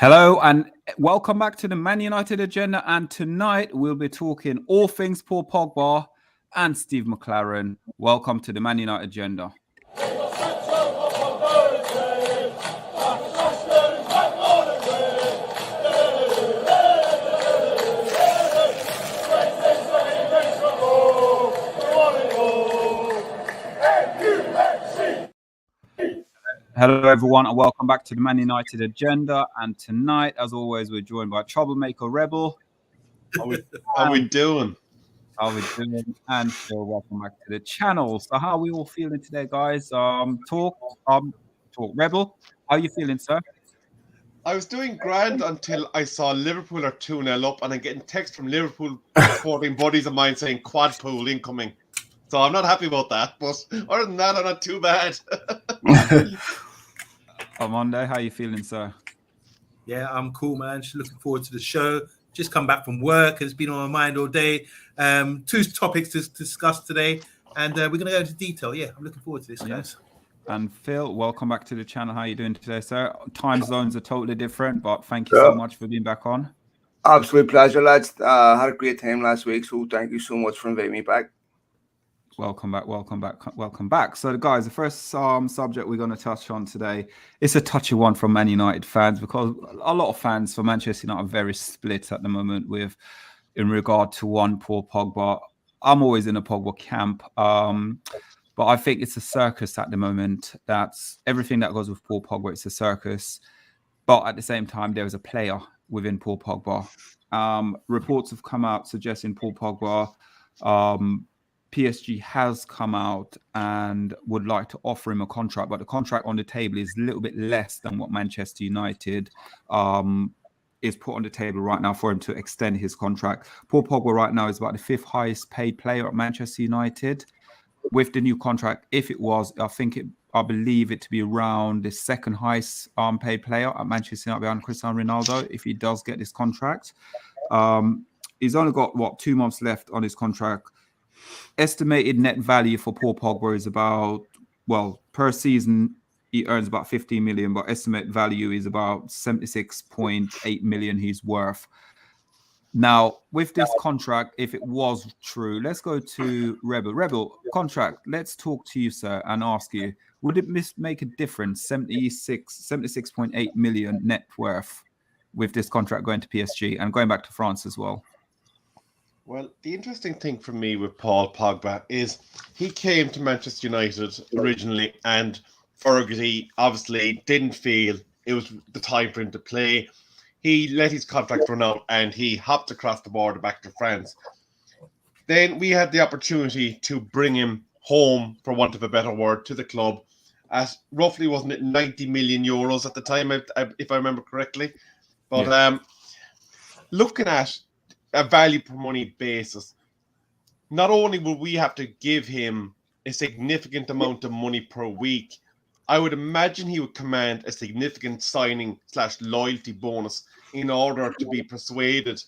Hello and welcome back to the Man United Agenda. And tonight we'll be talking all things Paul Pogba and Steve McClaren. Welcome to the Man United Agenda. Hello, everyone, and welcome back to the Man United Agenda. And tonight, as always, we're joined by Troublemaker Rebel. How we doing? How we doing? And Phil, welcome back to the channel. So, how are we all feeling today, guys? Talk, Rebel. How are you feeling, sir? I was doing grand until I saw Liverpool are 2-0 up, and I'm getting text from Liverpool supporting buddies of mine saying quad pool incoming. So I'm not happy about that, but other than that, I'm not too bad. OMONDI, how are you feeling, sir? Yeah, I'm cool, man. Just looking forward to the show. Just come back from work. It's been on my mind all day. Two topics to discuss today, and we're going to go into detail. Yeah, I'm looking forward to this, guys. And Phil, welcome back to the channel. How are you doing today, sir? Time zones are totally different, but thank you so much for being back on. Absolute pleasure, lads. Had a great time last week, so thank you so much for inviting me back. Welcome back. So, guys, the first subject we're going to touch on today is a touchy one from Man United fans, because a lot of fans for Manchester United are very split at the moment in regard to one Paul Pogba. I'm always in a Pogba camp, but I think it's a circus at the moment. That's everything that goes with Paul Pogba. It's a circus, but at the same time, there is a player within Paul Pogba. Reports have come out suggesting Paul Pogba. PSG has come out and would like to offer him a contract, but the contract on the table is a little bit less than what Manchester United is put on the table right now for him to extend his contract. Paul Pogba right now is about the 5th highest paid player at Manchester United. With the new contract, if it was, I believe it to be around the 2nd highest paid player at Manchester United behind Cristiano Ronaldo, if he does get this contract. He's only got, 2 months left on his contract. Estimated net value for Paul Pogba is about, per season, he earns about 15 million, but estimate value is about 76.8 million he's worth. Now, with this contract, if it was true, let's go to Rebel. Rebel, contract, let's talk to you, sir, and ask you, would it make a difference, 76.8 million net worth with this contract going to PSG and going back to France as well? Well, the interesting thing for me with Paul Pogba is he came to Manchester United originally, and Fergie obviously didn't feel it was the time for him to play. He let his contract run out and he hopped across the border back to France. Then we had the opportunity to bring him home, for want of a better word, to the club at roughly, wasn't it, 90 million euros at the time, if I remember correctly. But looking at a value per money basis, not only will we have to give him a significant amount of money per week, I would imagine he would command a significant signing/loyalty bonus in order to be persuaded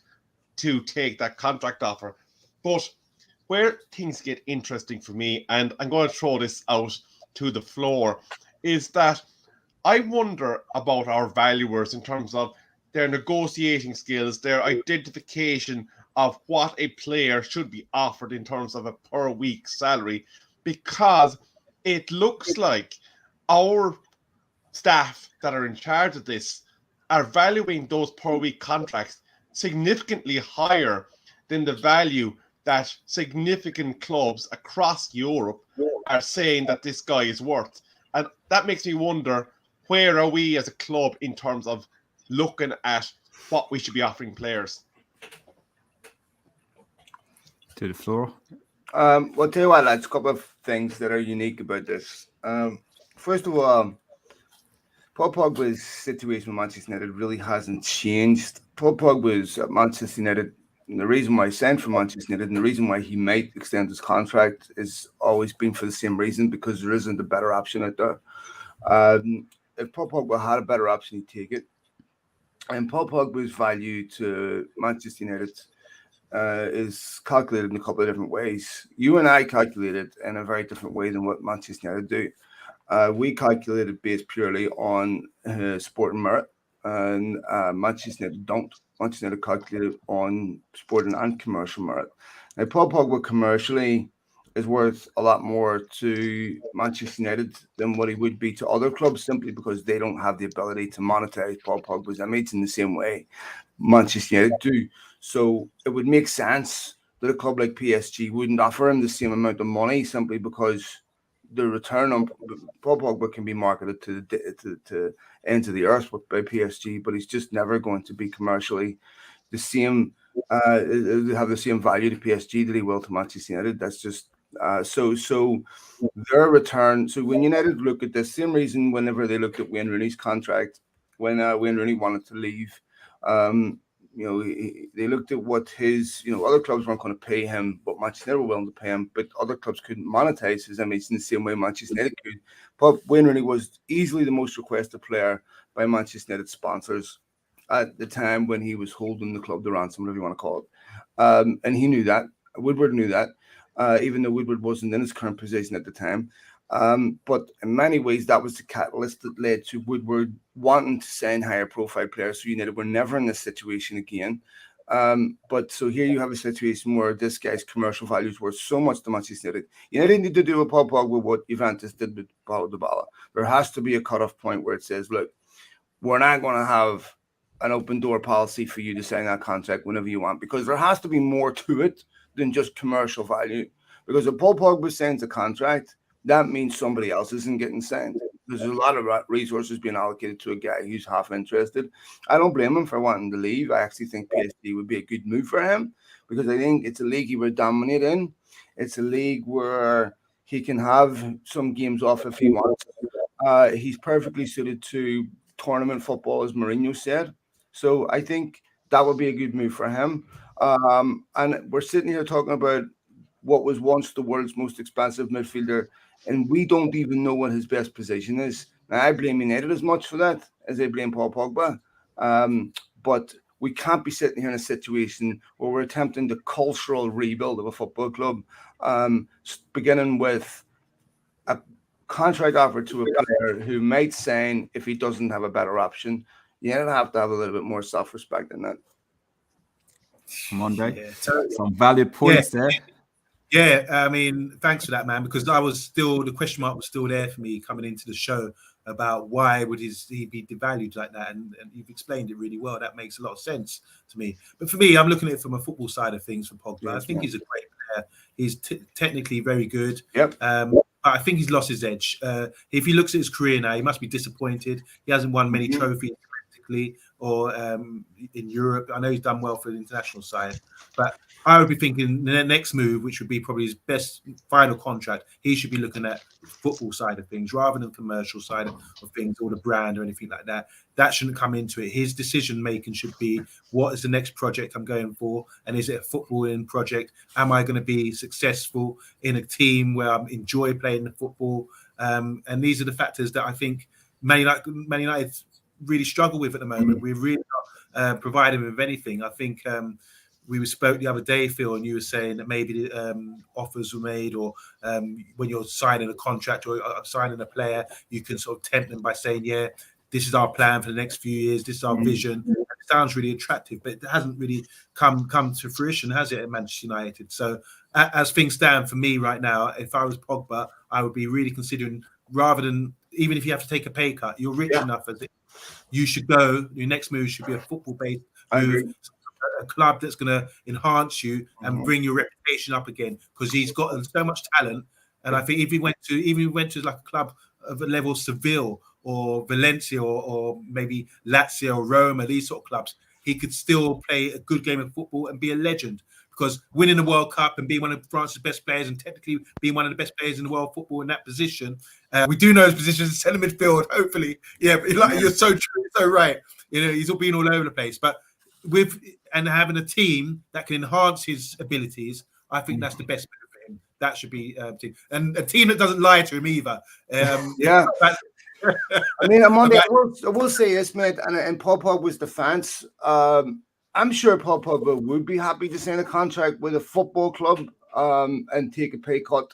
to take that contract offer. But where things get interesting for me, and I'm going to throw this out to the floor, is that I wonder about our valuers in terms of their negotiating skills, their identification of what a player should be offered in terms of a per week salary, because it looks like our staff that are in charge of this are valuing those per week contracts significantly higher than the value that significant clubs across Europe are saying that this guy is worth. And that makes me wonder, where are we as a club in terms of looking at what we should be offering players? To the floor. Well, tell you what, lads, a couple of things that are unique about this. First of all, Paul Pogba's situation with Manchester United really hasn't changed. Paul Pogba is at Manchester United, and the reason why he signed for Manchester United and the reason why he might extend his contract has always been for the same reason, because there isn't a better option out there. If Paul Pogba had a better option, he'd take it. And Paul Pogba's value to Manchester United is calculated in a couple of different ways. You and I calculate it in a very different way than what Manchester United do. We calculate it based purely on sporting merit. and Manchester United don't. Manchester United calculated on sporting and commercial merit. Now, Paul Pogba commercially is worth a lot more to Manchester United than what he would be to other clubs, simply because they don't have the ability to monetize Paul Pogba's image in the same way Manchester United do. So it would make sense that a club like PSG wouldn't offer him the same amount of money, simply because the return on Paul Pogba can be marketed to into the earth by PSG, but he's just never going to be commercially the same, have the same value to PSG that he will to Manchester United. That's just so their return. So when United look at the same reason, whenever they looked at Wayne Rooney's contract, when Wayne Rooney wanted to leave, they looked at what his, other clubs weren't going to pay him, but Manchester United were willing to pay him, but other clubs couldn't monetize his image in the same way Manchester United could. But Wayne Rooney was easily the most requested player by Manchester United sponsors at the time when he was holding the club to ransom, whatever you want to call it. And he knew that. Woodward knew that, even though Woodward wasn't in his current position at the time. But in many ways, that was the catalyst that led to Woodward wanting to sign higher profile players. So United were never in this situation again. But so here you have a situation where this guy's commercial values were so much to Manchester United. United need to do with Paul Pogba what Juventus did with Paulo Dybala. There has to be a cutoff point where it says, look, we're not going to have an open door policy for you to sign that contract whenever you want, because there has to be more to it than just commercial value. Because if Paul Pogba signs a contract, that means somebody else isn't getting signed. There's a lot of resources being allocated to a guy who's half interested. I don't blame him for wanting to leave. I actually think PSG would be a good move for him, because I think it's a league he would dominate in. It's a league where he can have some games off if he wants. He's perfectly suited to tournament football, as Mourinho said. So I think that would be a good move for him. And we're sitting here talking about what was once the world's most expensive midfielder, and we don't even know what his best position is. Now, I blame United as much for that as I blame Paul Pogba. But we can't be sitting here in a situation where we're attempting the cultural rebuild of a football club, beginning with a contract offer to a player who might sign if he doesn't have a better option. You have to have a little bit more self-respect than that. Monday, Yeah, some valid points there. Yeah, I mean, thanks for that, man, because the question mark was still there for me coming into the show about why would he be devalued like that, and you've explained it really well. That makes a lot of sense to me. But for me, I'm looking at it from a football side of things for Pogba. Yes, I think he's a great player. He's technically very good. Yep. I think he's lost his edge. If he looks at his career now, he must be disappointed. He hasn't won many trophies domestically or in Europe. I know he's done well for the international side, but I would be thinking the next move, which would be probably his best final contract, he should be looking at the football side of things rather than commercial side of things or the brand or anything like that. That shouldn't come into it. His decision making should be, what is the next project I'm going for? And is it a footballing project? Am I going to be successful in a team where I enjoy playing the football? And these are the factors that I think Man United really struggle with at the moment. We're really not providing with anything. I think we spoke the other day, Phil, and you were saying that maybe offers were made, or when you're signing a contract or signing a player, you can sort of tempt them by saying, yeah, this is our plan for the next few years. This is our vision. It sounds really attractive, but it hasn't really come to fruition, has it, at Manchester United? So as things stand for me right now, if I was Pogba, I would be really considering, rather than, even if you have to take a pay cut, you're rich enough as it, you should go, your next move should be a football-based move, a club that's going to enhance you and bring your reputation up again, because he's got so much talent. And I think if he went to like a club of a level Seville or Valencia or maybe Lazio or Roma, these sort of clubs, he could still play a good game of football and be a legend. Because winning the World Cup and being one of France's best players and technically being one of the best players in the world football in that position, we do know his position is centre midfield, hopefully. Yeah, but you're so true, so right. He's all being all over the place. But having a team that can enhance his abilities, I think that's the best move for him. That should be a team. And a team that doesn't lie to him either. Yeah. I mean, Monday, I will say this, mate, and Paul Pogba's defense, I'm sure Paul Pogba would be happy to sign a contract with a football club and take a pay cut.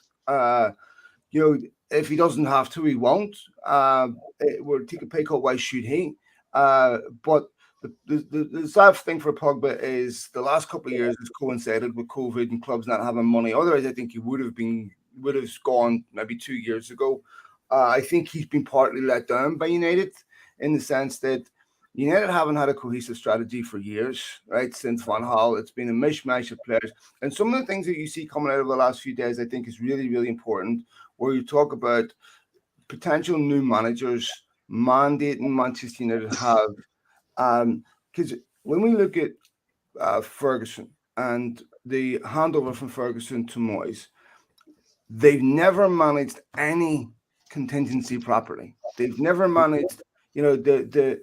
If he doesn't have to, he won't. We'll take a pay cut. Why should he? But the sad thing for Pogba is the last couple of years has coincided with COVID and clubs not having money. Otherwise, I think he would have gone maybe 2 years ago. I think he's been partly let down by United in the sense that United haven't had a cohesive strategy for years, right? Since Van Gaal, it's been a mishmash of players. And some of the things that you see coming out of the last few days, I think is really, really important, where you talk about potential new managers mandating Manchester United have. Because when we look at Ferguson and the handover from Ferguson to Moyes, they've never managed any contingency properly. They've never managed, the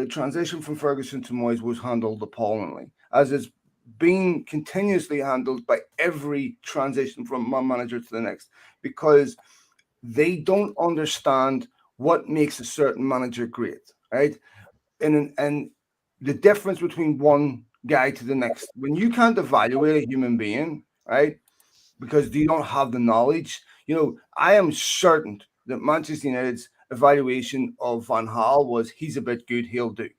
transition from Ferguson to Moyes was handled appallingly, as it's being continuously handled by every transition from one manager to the next, because they don't understand what makes a certain manager great, right? And the difference between one guy to the next, when you can't evaluate a human being, right? Because you don't have the knowledge. I am certain that Manchester United's evaluation of Van Gaal was he's a bit good, he'll do,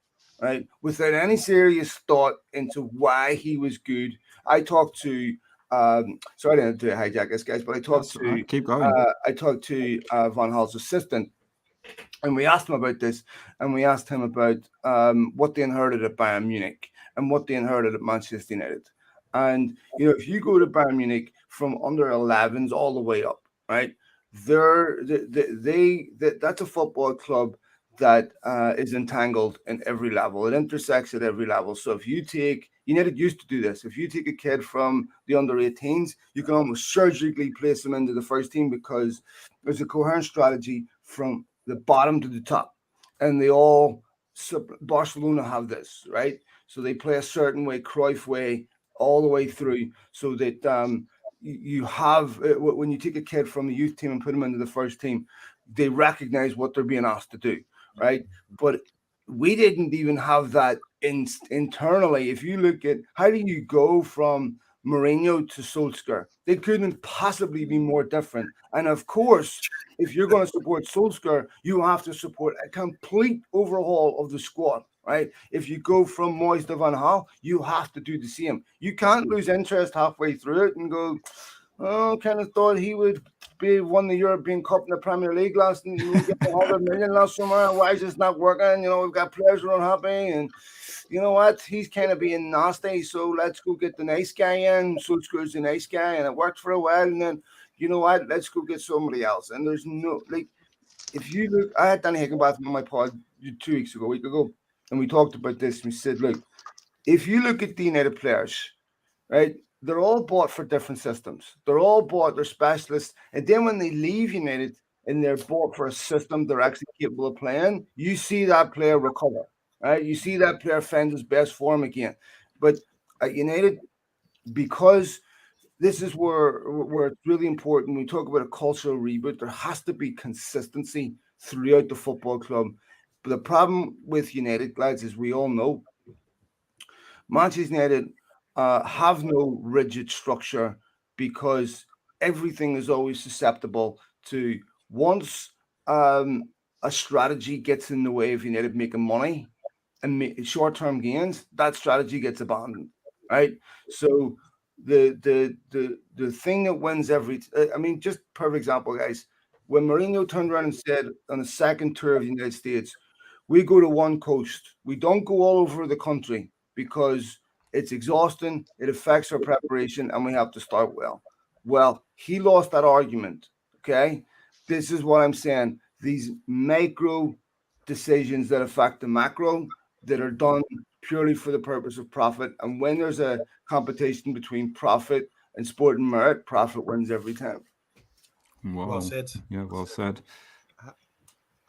right? Without any serious thought into why he was good. I talked to sorry I didn't do a hijack this, guys, but I talked to right. Keep going. I talked to Van Gaal's assistant, and we asked him about this, and we asked him about what they inherited at Bayern Munich and what they inherited at Manchester United. And if you go to Bayern Munich from under 11s all the way up, right? That's a football club that is entangled in every level. It intersects at every level. So if you take, United used to do this. If you take a kid from the under 18s, you can almost surgically place them into the first team because there's a coherent strategy from the bottom to the top. And Barcelona have this, right? So they play a certain way, Cruyff way, all the way through, so that you have, when you take a kid from the youth team and put them into the first team, they recognize what they're being asked to do, right? But we didn't even have that internally. If you look at how do you go from Mourinho to Solskjaer, they couldn't possibly be more different. And of course, if you're going to support Solskjaer, you have to support a complete overhaul of the squad, right? If you go from Moyes to Van Gaal, you have to do the same. You can't lose interest halfway through it and go, kind of thought he would be won the European Cup in the Premier League last and we get 100 million last summer. Why is this not working? We've got players who are unhappy, and you know what? He's kind of being nasty, so let's go get the nice guy in. Solskjaer's the nice guy, and it worked for a while, and then you know what? Let's go get somebody else. And there's no, if you look, I had Danny Higginbotham on my pod 2 weeks ago, a week ago, and we talked about this. We said, look, if you look at the United players, right, they're all bought for different systems. They're all bought, they're specialists. And then when they leave United and they're bought for a system they're actually capable of playing, you see that player recover, right? You see that player find his best form again. But at United, because this is where it's really important, we talk about a cultural reboot, there has to be consistency throughout the football club. But the problem with United, lads, as we all know, Manchester United have no rigid structure because everything is always susceptible to, once a strategy gets in the way of United making money and short-term gains, that strategy gets abandoned, right? So the thing that wins just perfect example, guys. When Mourinho turned around and said on the second tour of the United States, we go to one coast. We don't go all over the country because it's exhausting, it affects our preparation, and we have to start well. Well, he lost that argument, okay? This is what I'm saying. These micro decisions that affect the macro that are done purely for the purpose of profit. And when there's a competition between profit and sport and merit, profit wins every time. Well said. Yeah, well said.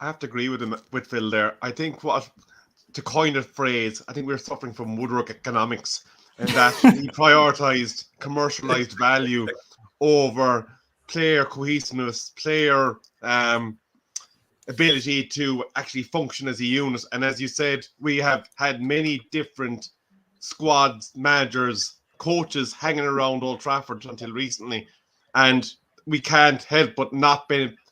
I have to agree with Phil there. I think to coin a phrase, I think we're suffering from woodwork economics, and that he prioritized commercialized value over player cohesiveness, player ability to actually function as a unit. And as you said, we have had many different squads, managers, coaches hanging around Old Trafford until recently, and we can't help but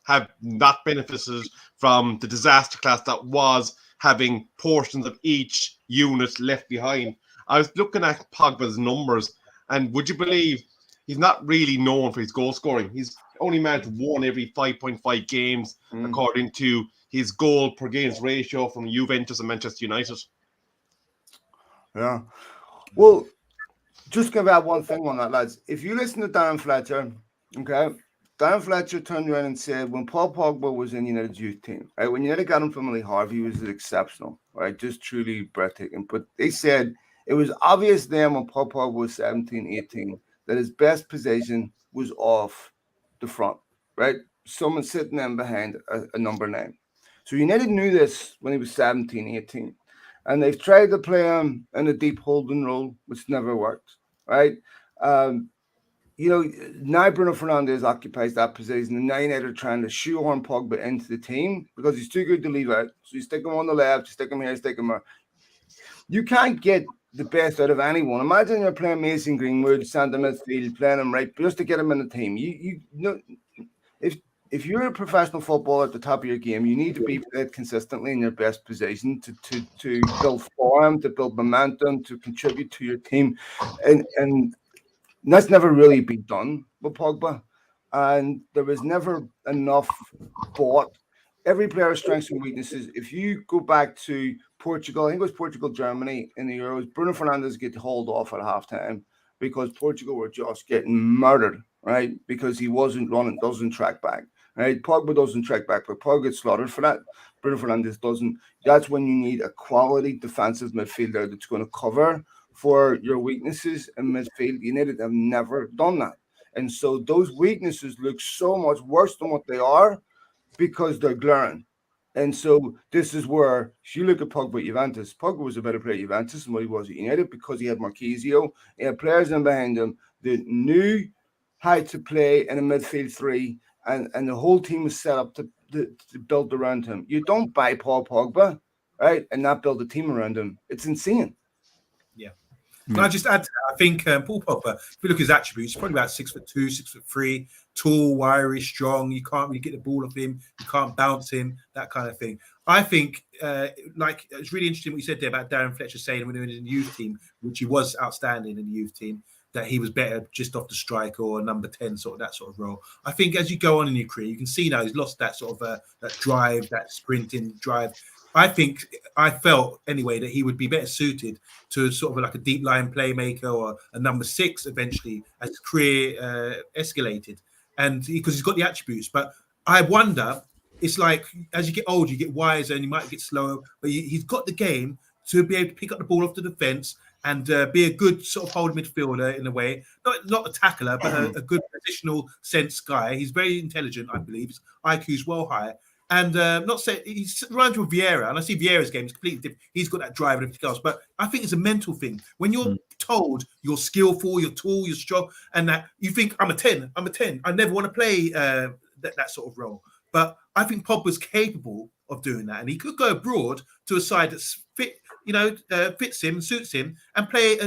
have not benefited from the disaster class that was having portions of each unit left behind. I was looking at Pogba's numbers, and would you believe he's not really known for his goal scoring? He's only managed one every 5.5 games, according to his goal per games ratio from Juventus and Manchester United. Yeah. Well, just give out one thing on that, lads. If you listen to Darren Fletcher, okay, Darren Fletcher turned around and said when Paul Pogba was in United's youth team, right, when United got him from Lee Harvey, he was exceptional, right, just truly breathtaking. But they said it was obvious then when Paul Pogba was 17, 18, that his best position was off the front, right? Someone sitting in behind a number 9. So United knew this when he was 17, 18. And they've tried to play him in a deep holding role, which never worked, right? You know, now Bruno Fernandes occupies that position, and now United are trying to shoehorn Pogba into the team because he's too good to leave out. So you stick him on the left, you stick him here, stick him there. You can't get the best out of anyone. Imagine you're playing Mason Greenwood, centre midfield, playing him right just to get him in the team. You know, if you're a professional footballer at the top of your game, you need to be played consistently in your best position to build form, to build momentum, to contribute to your team, and that's never really been done with Pogba. And there was never enough bought. Every player's strengths and weaknesses. If you go back to Portugal, I think it was Portugal, Germany in the Euros, Bruno Fernandes get hauled off at halftime because Portugal were just getting murdered, right? Because he wasn't running, doesn't track back, right? Pogba doesn't track back, but Pogba gets slaughtered for that. Bruno Fernandes doesn't. That's when you need a quality defensive midfielder that's going to cover for your weaknesses in midfield. United have never done that. And so those weaknesses look so much worse than what they are because they're glaring. And so this is where, if you look at Pogba at Juventus, Pogba was a better player at Juventus than what he was at United because he had Marquisio. He had players in behind him that knew how to play in a midfield 3, and the whole team was set up to build around him. You don't buy Paul Pogba, right, and not build a team around him. It's insane. Yeah. Can I just add to that? I think Paul Pogba, if you look at his attributes, he's probably about 6'2", 6'3", tall, wiry, strong. You can't really get the ball off him. You can't bounce him, that kind of thing. I think, like, it's really interesting what you said there about Darren Fletcher saying when he was in the youth team, which he was outstanding in the youth team, that he was better just off the striker or number 10, sort of that sort of role. I think as you go on in your career, you can see now he's lost that sort of that drive, that sprinting drive. I felt anyway that he would be better suited to sort of like a deep line playmaker or a number 6 eventually as his career escalated, and because he's got the attributes. But I wonder, it's like as you get older, you get wiser and you might get slower, but he's got the game to be able to pick up the ball off the defense and be a good sort of holding midfielder in a way, not a tackler, but a good positional sense guy. He's very intelligent, I believe. His IQ is well high. And not say he's reminds me of Vieira, and I see Vieira's game is completely different. He's got that drive and everything else, but I think it's a mental thing. When you're told you're skillful, you're tall, you're strong, and that you think I'm a 10, I never want to play that sort of role. But I think Pogba's capable of doing that, and he could go abroad to a side that's fits him, suits him, and play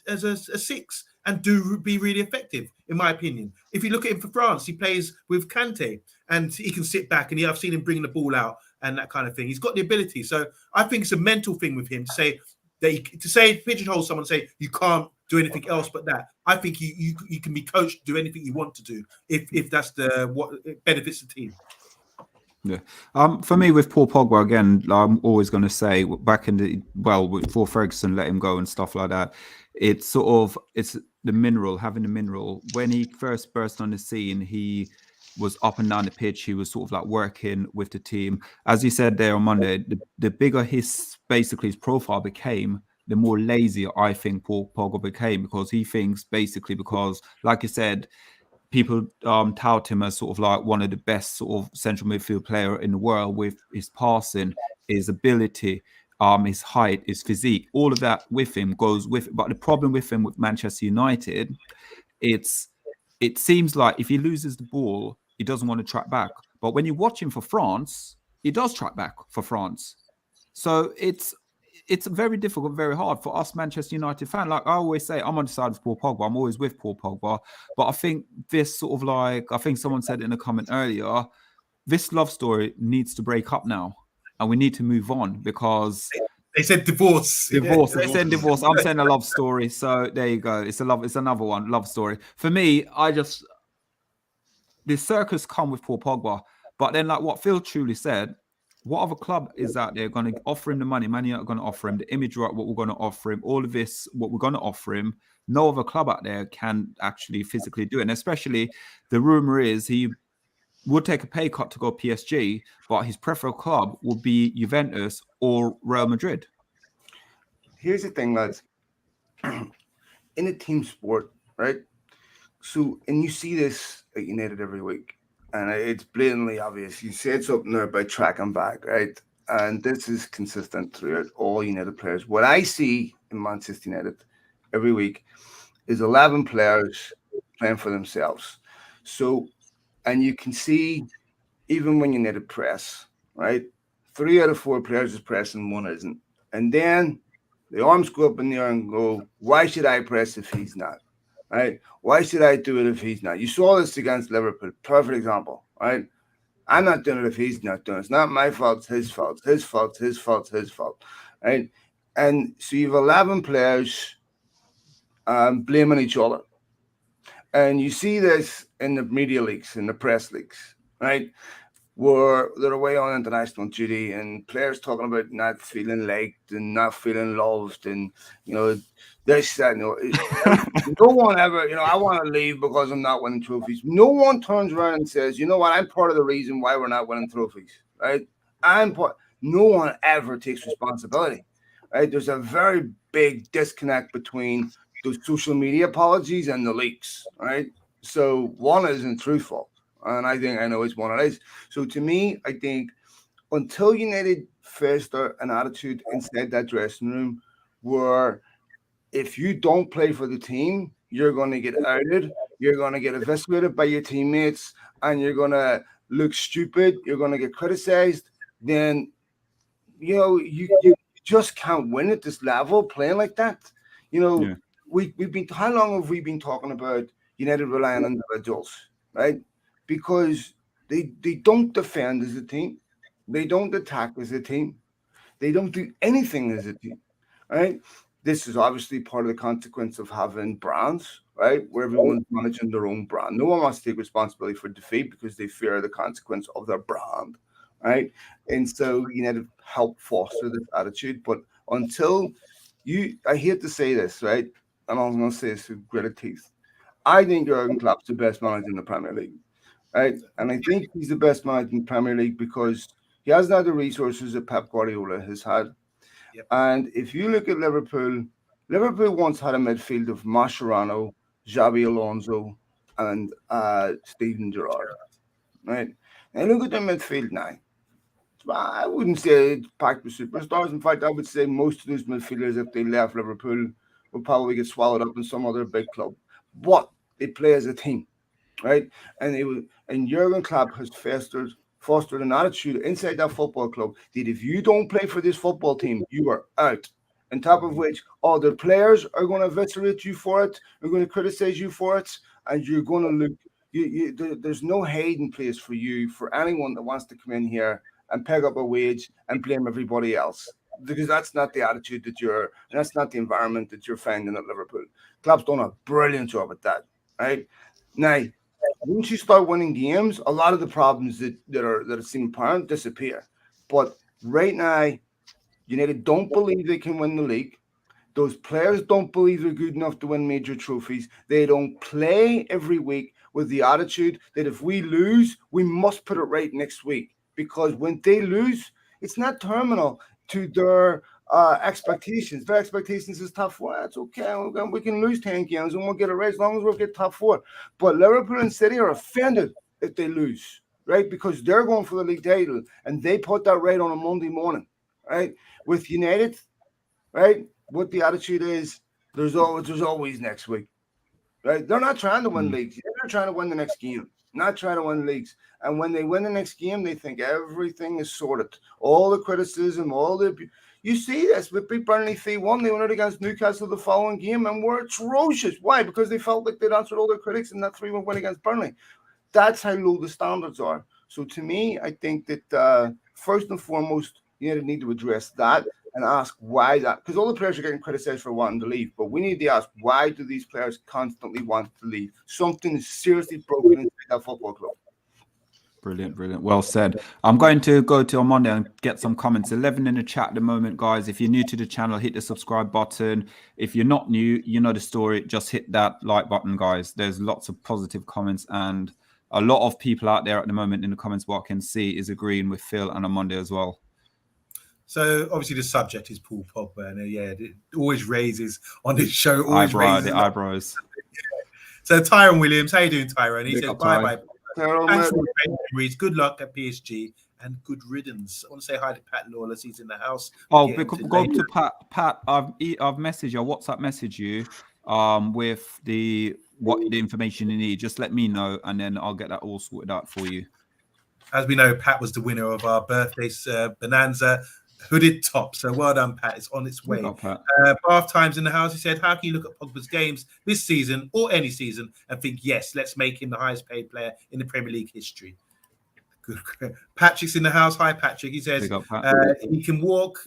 as a 6 and be really effective, in my opinion. If you look at him for France, he plays with Kante, and he can sit back, and I've seen him bring the ball out and that kind of thing. He's got the ability. So I think it's a mental thing with him to say that pigeonhole someone and say you can't do anything else but that. I think you can be coached to do anything you want to do if that's what benefits the team. Yeah. For me, with Paul Pogba, again, I'm always going to say back in before Ferguson let him go and stuff like that, it's the mineral, having the mineral. When he first burst on the scene, he was up and down the pitch. He was sort of like working with the team. As you said there on Monday, the bigger his profile became, the more lazy I think Paul Pogba became, because he thinks basically, because like you said, people tout him as sort of like one of the best sort of central midfield player in the world, with his passing, his ability, his height, his physique, all of that with him goes with it. But the problem with him with Manchester United, it seems like if he loses the ball, he doesn't want to track back. But when you watch him for France, he does track back for France. So it's very difficult, very hard for us Manchester United fans. Like I always say, I'm on the side of Paul Pogba. I'm always with Paul Pogba. But I think this sort of like, I think someone said in a comment earlier, this love story needs to break up now. and we need to move on because They said divorce. divorce. They said divorce. I'm saying a love story. So there you go. It's another one. Love story. For me, this circus come with Paul Pogba, but then like what Phil truly said, what other club is out there going to offer him the money? Man United are going to offer him the image right, what we're going to offer him, all of this, what we're going to offer him. No other club out there can actually physically do it. And especially the rumor is he would take a pay cut to go PSG, but his preferred club would be Juventus or Real Madrid. Here's the thing, lads. In a team sport, right? So, and you see this at United every week, and it's blatantly obvious. You said something there about tracking back, right? And this is consistent throughout all United players. What I see in Manchester United every week is 11 players playing for themselves. So, and you can see even when United press, right? 3 out of 4 players is pressing, 1 isn't. And then the arms go up in the air and go, why should I press if he's not? Right? Why should I do it if he's not? You saw this against Liverpool. Perfect example, right? I'm not doing it if he's not doing it. It's not my fault. It's his fault. His fault. His fault. His fault. Right? And so you have 11 players blaming each other. And you see this in the media leaks, in the press leaks, right? Where they're away on international duty and players talking about not feeling liked and not feeling loved and, you know, this, that, no one ever, I want to leave because I'm not winning trophies. No one turns around and says, you know what, I'm part of the reason why we're not winning trophies, right? No one ever takes responsibility, right? There's a very big disconnect between those social media apologies and the leaks, right? So one isn't truthful. And I think I know which one it is. So to me, I think until United foster an attitude inside that dressing room where if you don't play for the team, you're going to get outed, you're going to get eviscerated by your teammates, and you're going to look stupid, you're going to get criticized, then, you just can't win at this level playing like that. How long have we been talking about United relying on individuals, right? Because they don't defend as a team. They don't attack as a team. They don't do anything as a team, right? This is obviously part of the consequence of having brands, right? Where everyone's managing their own brand. No one wants to take responsibility for defeat because they fear the consequence of their brand, right? And so you need to help foster this attitude. But until I hate to say this, right? And I'm going to say this with gritted teeth. I think Jurgen Klopp's the best manager in the Premier League. Right, and I think he's the best manager in the Premier League because he hasn't had the resources that Pep Guardiola has had. Yep. And if you look at Liverpool once had a midfield of Mascherano, Xabi Alonso, and Steven Gerrard. Right, and look at their midfield now. I wouldn't say it's packed with superstars. In fact, I would say most of those midfielders, if they left Liverpool, would probably get swallowed up in some other big club. But they play as a team. Right, and Jurgen Klopp has fostered an attitude inside that football club that if you don't play for this football team, you are out. On top of which, all the players are going to eviscerate you for it, are going to criticize you for it, and you're going to look. There's no hiding place for you for anyone that wants to come in here and pick up a wage and blame everybody else. Because that's not the attitude and that's not the environment that you're finding at Liverpool. Klopp's done a brilliant job at that, right? Now, once you start winning games, a lot of the problems that seem apparent disappear. But right now, United don't believe they can win the league. Those players don't believe they're good enough to win major trophies. They don't play every week with the attitude that if we lose, we must put it right next week. Because when they lose, it's not terminal to their expectations. Their expectations is top 4. That's okay. We can lose 10 games and we'll get it right as long as we'll get top 4. But Liverpool and City are offended if they lose, right? Because they're going for the league title and they put that right on a Monday morning, right? With United, right? What the attitude is, there's always next week, right? They're not trying to win leagues. They're trying to win the next game, not trying to win leagues. And when they win the next game, they think everything is sorted. All the criticism, you see this. We beat Burnley 3-1. They went out against Newcastle the following game and were atrocious. Why? Because they felt like they'd answered all their critics in that 3-1 win against Burnley. That's how low the standards are. So to me, I think that first and foremost, You need to address that and ask why that, because all the players are getting criticized for wanting to leave, but we need to ask, why do these players constantly want to leave? Something is seriously broken inside that football club. Brilliant, brilliant. Well said. I'm going to go to OMONDI and get some comments. 11 in the chat at the moment, guys. If you're new to the channel, hit the subscribe button. If you're not new, you know the story. Just hit that like button, guys. There's lots of positive comments, and a lot of people out there at the moment in the comments, what I can see, is agreeing with Phil and OMONDI as well. So obviously the subject is Paul Pogba, and it always raises on this show. The eyebrows. So Tyrone Williams, how you doing, Tyrone? He says bye. Thanks for the reads. Good luck at PSG and good riddance. I want to say hi to Pat Lawless. He's in the house. Oh, go to Pat. Pat, I've messaged you. WhatsApp message you with the information you need. Just let me know, and then I'll get that all sorted out for you. As we know, Pat was the winner of our birthday bonanza hooded top. So well done, Pat. It's on its way. Bath Times in the house. He said, how can you look at Pogba's games this season or any season and think, yes, let's make him the highest paid player in the Premier League history? Good. Patrick's in the house. Hi, Patrick. He says he can walk,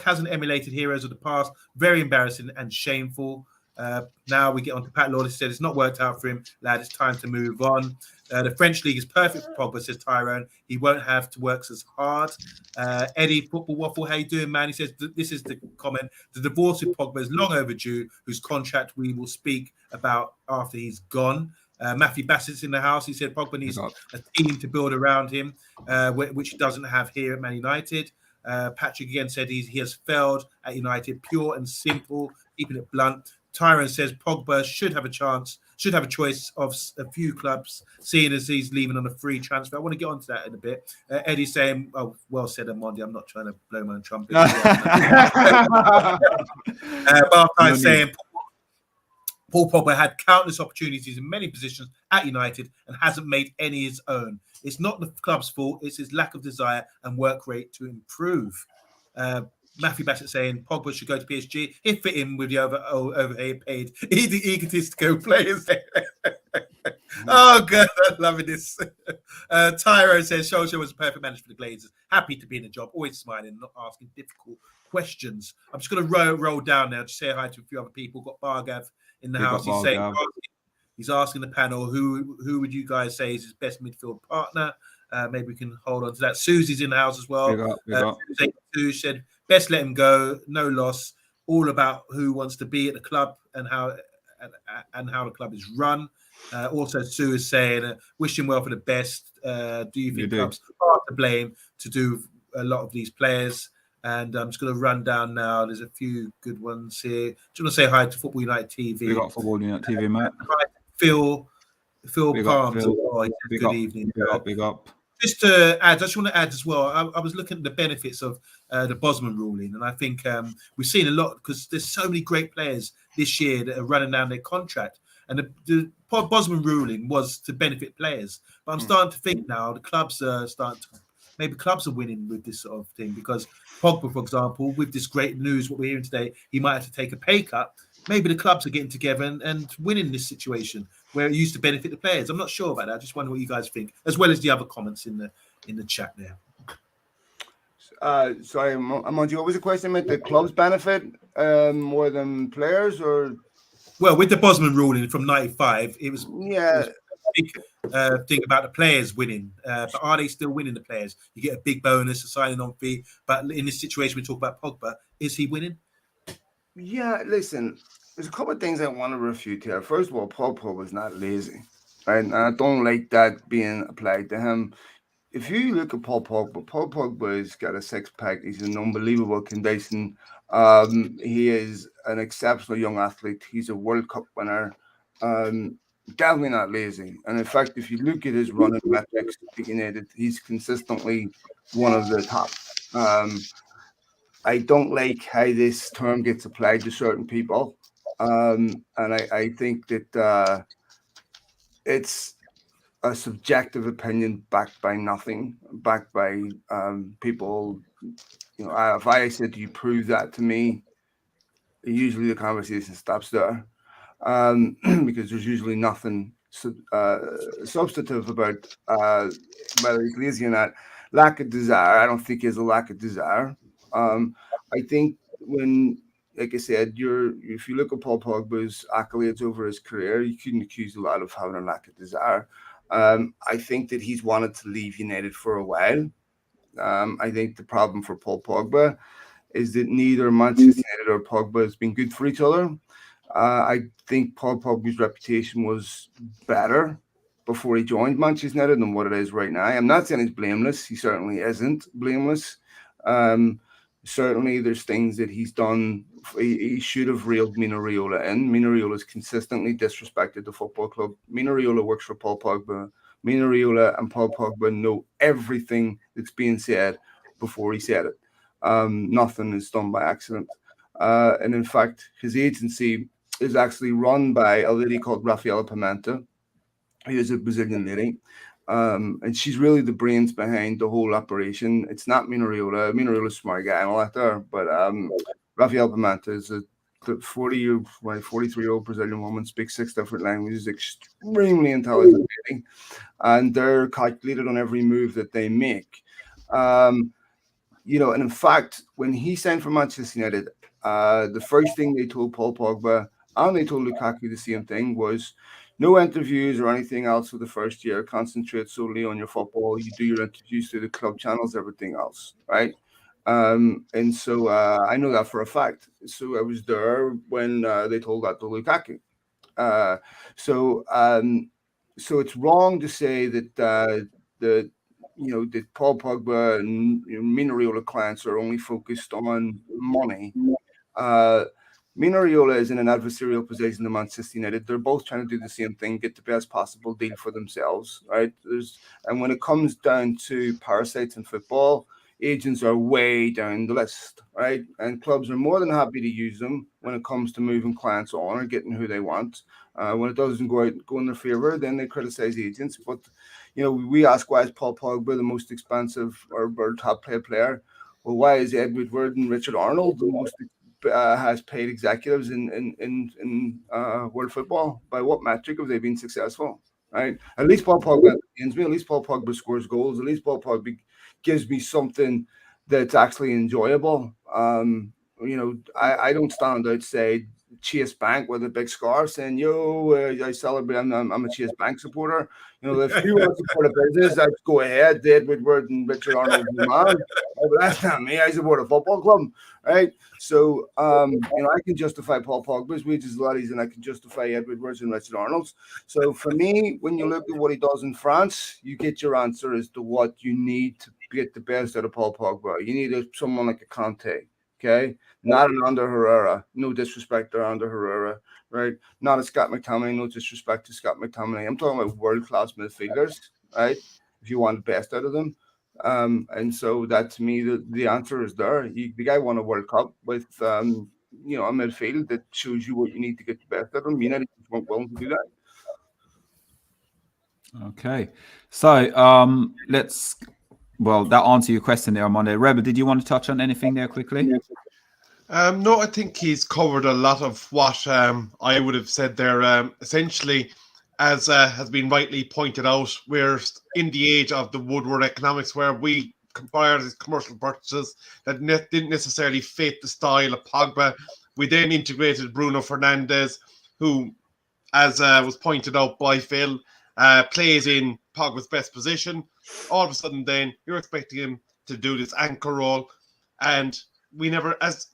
hasn't emulated heroes of the past. Very embarrassing and shameful. Now we get on to Pat Lawless. He said it's not worked out for him, lad. It's time to move on. The French league is perfect for Pogba, says Tyrone. He won't have to work as hard. Eddie, Football Waffle, how you doing, man? He says this is the comment. The divorce with Pogba is long overdue, whose contract we will speak about after he's gone. Matthew Bassett's in the house. He said Pogba needs a team to build around him, which he doesn't have here at Man United. Patrick again said he has failed at United, pure and simple, keeping it blunt. Tyrone says Pogba should have a choice of a few clubs, seeing as he's leaving on a free transfer. I want to get onto that in a bit. Eddie's saying, oh, well said, OMONDI. I'm not trying to blow my own trumpet. Barthel's saying Paul Pogba had countless opportunities in many positions at United and hasn't made any his own. It's not the club's fault. It's his lack of desire and work rate to improve. Matthew Bassett saying Pogba should go to PSG. He'd fit in with the overpaid egotistical players. Oh, God, I'm loving this. Tyrone says Solskjaer was a perfect manager for the Glazers. Happy to be in the job, always smiling, not asking difficult questions. I'm just going to roll down now to say hi to a few other people. Got Bargav in the house. He's saying, he's asking the panel, who would you guys say is his best midfield partner? Maybe we can hold on to that. Susie's in the house as well. Sue said, best let him go, no loss. All about who wants to be at the club and how the club is run. Also, Sue is saying, wish him well for the best. Do you think clubs are to blame to do a lot of these players? And I'm just going to run down now. There's a few good ones here. Do you want to say hi to Football United TV? We got Football United TV, mate. Phil Palms. Good evening. Big up. Just to add, I just want to add as well, I was looking at the benefits of the Bosman ruling, and I think we've seen a lot because there's so many great players this year that are running down their contract. And the Bosman ruling was to benefit players. But I'm starting to think now the clubs are maybe clubs are winning with this sort of thing, because Pogba, for example, with this great news, what we're hearing today, he might have to take a pay cut. Maybe the clubs are getting together and winning this situation where it used to benefit the players. I'm not sure about that. I just wonder what you guys think, as well as the other comments in the chat there. Sorry, OMONDI, what was the question? About the clubs benefit more than players, or? Well, with the Bosman ruling from '95, it was a big thing about the players winning. But are they still winning, the players? You get a big bonus, a signing on fee. But in this situation, we talk about Pogba. Is he winning? Yeah, listen, there's a couple of things I want to refute here. First of all, Paul Pogba was not lazy, right? And I don't like that being applied to him. If you look at Paul Pogba has got a six-pack. He's in unbelievable condition. He is an exceptional young athlete. He's a World Cup winner. Definitely not lazy. And in fact, if you look at his running metrics, he's consistently one of the top. I don't like how this term gets applied to certain people. And I think that it's a subjective opinion backed by nothing, backed by people. You know, if I said, "Do you prove that to me?" Usually the conversation stops there, because there's usually nothing substantive about whether he's lazy or not. lack of desire. I don't think he has a lack of desire. I think when, like I said, if you look at Paul Pogba's accolades over his career, you couldn't accuse a lot of having a lack of desire. I think that he's wanted to leave United for a while. I think the problem for Paul Pogba is that neither Manchester United or Pogba has been good for each other. I think Paul Pogba's reputation was better before he joined Manchester United than what it is right now. I'm not saying he's blameless. He certainly isn't blameless. Certainly, there's things that he's done. He should have reeled Mino Raiola in. Mino Raiola has consistently disrespected the football club. Mino Raiola works for Paul Pogba. Mino Raiola and Paul Pogba know everything that's being said before he said it. Nothing is done by accident. And in fact, his agency is actually run by a lady called Rafaela Pimenta, who is a Brazilian lady. And she's really the brains behind the whole operation. It's not Mino Raiola. Mino Raiola's a smart guy and all that there, but Rafaela Pimenta is a 43-year-old Brazilian woman, speaks 6 different languages, extremely intelligent lady, and they're calculated on every move that they make. And in fact, when he signed for Manchester United, the first thing they told Paul Pogba, and they told Lukaku the same thing, was no interviews or anything else for the first year. Concentrate solely on your football. You do your interviews through the club channels, everything else, right? And so I know that for a fact. So I was there when they told that to Lukaku. So it's wrong to say that that Paul Pogba and Mino Raiola clients are only focused on money. Mino Raiola is in an adversarial position to Manchester United. They're both trying to do the same thing, get the best possible deal for themselves, right? And when it comes down to parasites in football, agents are way down the list, right? And clubs are more than happy to use them when it comes to moving clients on or getting who they want. When it doesn't go in their favor, then they criticize agents. But we ask, why is Paul Pogba the most expensive or top paid player? Well, why is Ed Woodward and Richard Arnold the most has paid executives in world football? By what metric have they been successful? Right? At least Paul Pogba ends me. At least Paul Pogba scores goals. At least Paul Pogba gives me something that's actually enjoyable. I don't stand outside Chase Bank with a big scarf saying, "Yo, I celebrate. I'm a Chase Bank supporter." If you want to support a business, let's go ahead. Ed Woodward and Richard Arnold, man. But that's not me. I support a football club, right? So, I can justify Paul Pogba's wages a lot easier than I can justify Ed Woodward's and Richard Arnold's. So, for me, when you look at what he does in France, you get your answer as to what you need to get the best out of Paul Pogba. You need someone like a Conte, okay? Not an Ander Herrera. No disrespect to Ander Herrera, right? Not a Scott McTominay. No disrespect to Scott McTominay. I'm talking about world-class midfielders, right? If you want the best out of them. And so that, to me, the answer is there. The guy won a World Cup with, a midfield that shows you what you need to get the best out of him. United weren't willing to do that. Okay. So that answers your question there, Monday. Rebel, did you want to touch on anything there quickly? No, I think he's covered a lot of what I would have said there. Essentially, as has been rightly pointed out, we're in the age of the Woodward economics, where we acquired these commercial purchases that didn't necessarily fit the style of Pogba. We then integrated Bruno Fernandes, who, as was pointed out by Phil, plays in Pogba's best position. All of a sudden, then you're expecting him to do this anchor role, and we never, as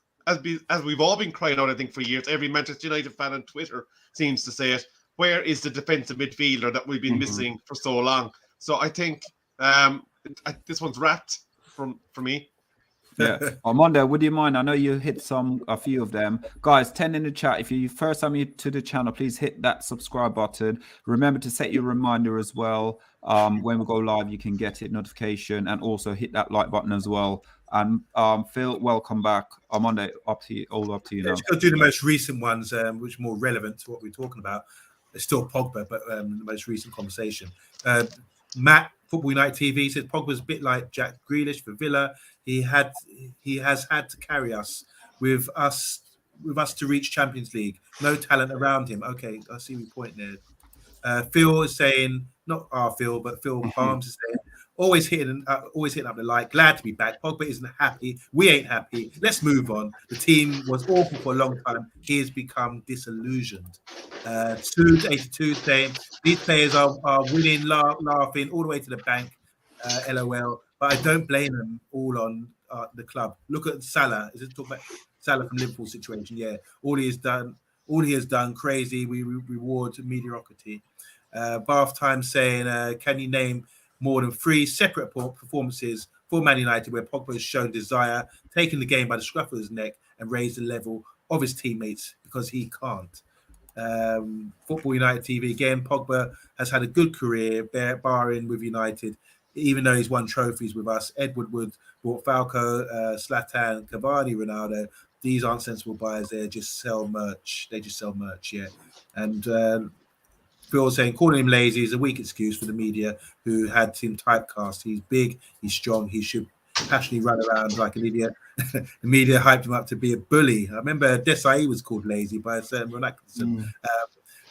we've all been crying out, I think, for years. Every Manchester United fan on Twitter seems to say it. Where is the defensive midfielder that we've been missing for so long? So I think this one's wrapped for me. Yeah. Armando, would you mind? I know you hit a few of them. Guys, 10 in the chat. If you first time to the channel, please hit that subscribe button. Remember to set your reminder as well. When we go live, you can get it notification, and also hit that like button as well. And Phil, welcome back. Armando, up to you now. Let's go do the most recent ones, which are more relevant to what we're talking about. It's still Pogba, but the most recent conversation. Matt, Football United TV, says Pogba's a bit like Jack Grealish for Villa. He has had to carry us with us to reach Champions League. No talent around him. Okay, I see your point there. Phil is saying, not our Phil, but Phil Palms is saying, Always hitting up the light. Glad to be back. Pogba isn't happy. We ain't happy. Let's move on. The team was awful for a long time. He has become disillusioned. 282 saying these players are winning, laughing all the way to the bank. LOL. But I don't blame them all on the club. Look at Salah. Is it talk about Salah from Liverpool situation? Yeah. All he has done, crazy. We reward mediocrity. Bath Time saying, can you name more than 3 separate performances for Man United where Pogba has shown desire, taken the game by the scruff of his neck and raised the level of his teammates because he can't. Football United TV again, Pogba has had a good career, barring with United, even though he's won trophies with us. Ed Woodward bought Falco, Zlatan, Cavani, Ronaldo. These aren't sensible buyers. They just sell merch. Yeah. And Phil saying calling him lazy is a weak excuse for the media who had him typecast. He's big, he's strong, he should passionately run around like an idiot. The media hyped him up to be a bully. I remember Desai was called lazy by a certain Ron Atkinson.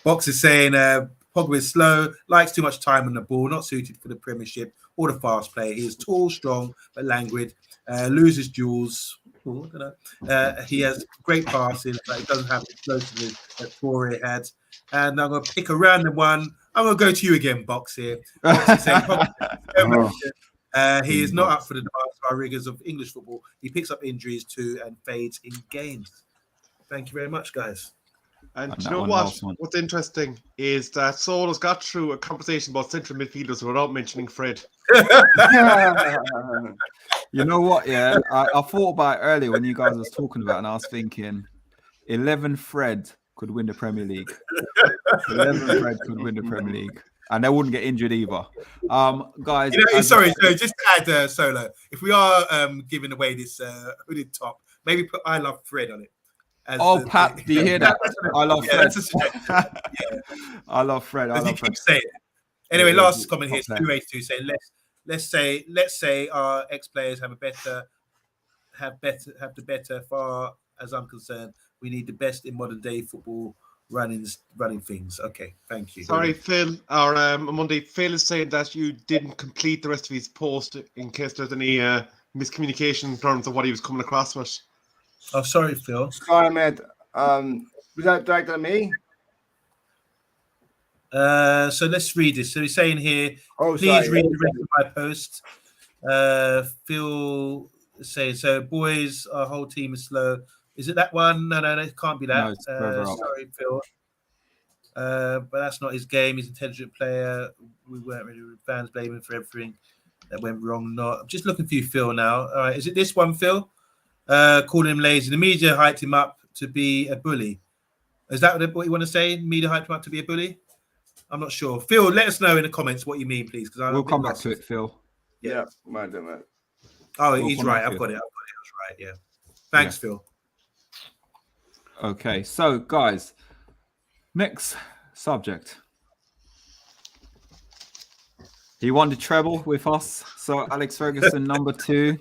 Box is saying Pogba is slow, likes too much time on the ball, not suited for the Premiership or the fast play. He is tall, strong, but languid, loses duels. He has great passing, but he doesn't have the explosiveness that Torre had. And I'm going to pick a random one. I'm going to go to you again, Box here. Box is saying, he is not up for the demands by rigors of English football. He picks up injuries too and fades in games. Thank you very much, guys. And you know what? What's interesting is that Saul has got through a conversation about central midfielders without mentioning Fred. You know what? Yeah, I thought about it earlier when you guys was talking about it, and I was thinking 11 Fred could win the Premier League. 11 Fred could win the Premier League. And they wouldn't get injured either. Guys. So just to add Solo, if we are giving away this hooded top, maybe put I Love Fred on it. Pat, do you hear that? I love Fred. I love Fred. I love Fred. Saying it. Anyway, last comment here, 282 saying let's say our ex-players have the better. Far as I'm concerned, we need the best in modern day football running things. Okay, thank you. Sorry, Phil. Our Monday, Phil is saying that you didn't complete the rest of his post in case there's any miscommunication in terms of what he was coming across with. Oh, sorry, Phil. Sorry, mate. Was that directed at me? So let's read this. So he's saying here, please read the rest of my post. Phil saying, so boys, our whole team is slow. Is it that one? No, it can't be that. No, sorry, Phil. But that's not his game. He's an intelligent player. We weren't really fans blaming him for everything that went wrong. I'm just looking for you, Phil, now. All right, is it this one, Phil? Calling him lazy. The media hyped him up to be a bully. Is that what you want to say? Media hyped him up to be a bully? I'm not sure. Phil, let us know in the comments what you mean, please. Because we'll come back to it, Phil. Yeah, might do it. Oh, he's right. I've got it. I was right. Yeah. Thanks, Phil. Okay, so guys, next subject. He won the treble with us. So Alex Ferguson, number 2,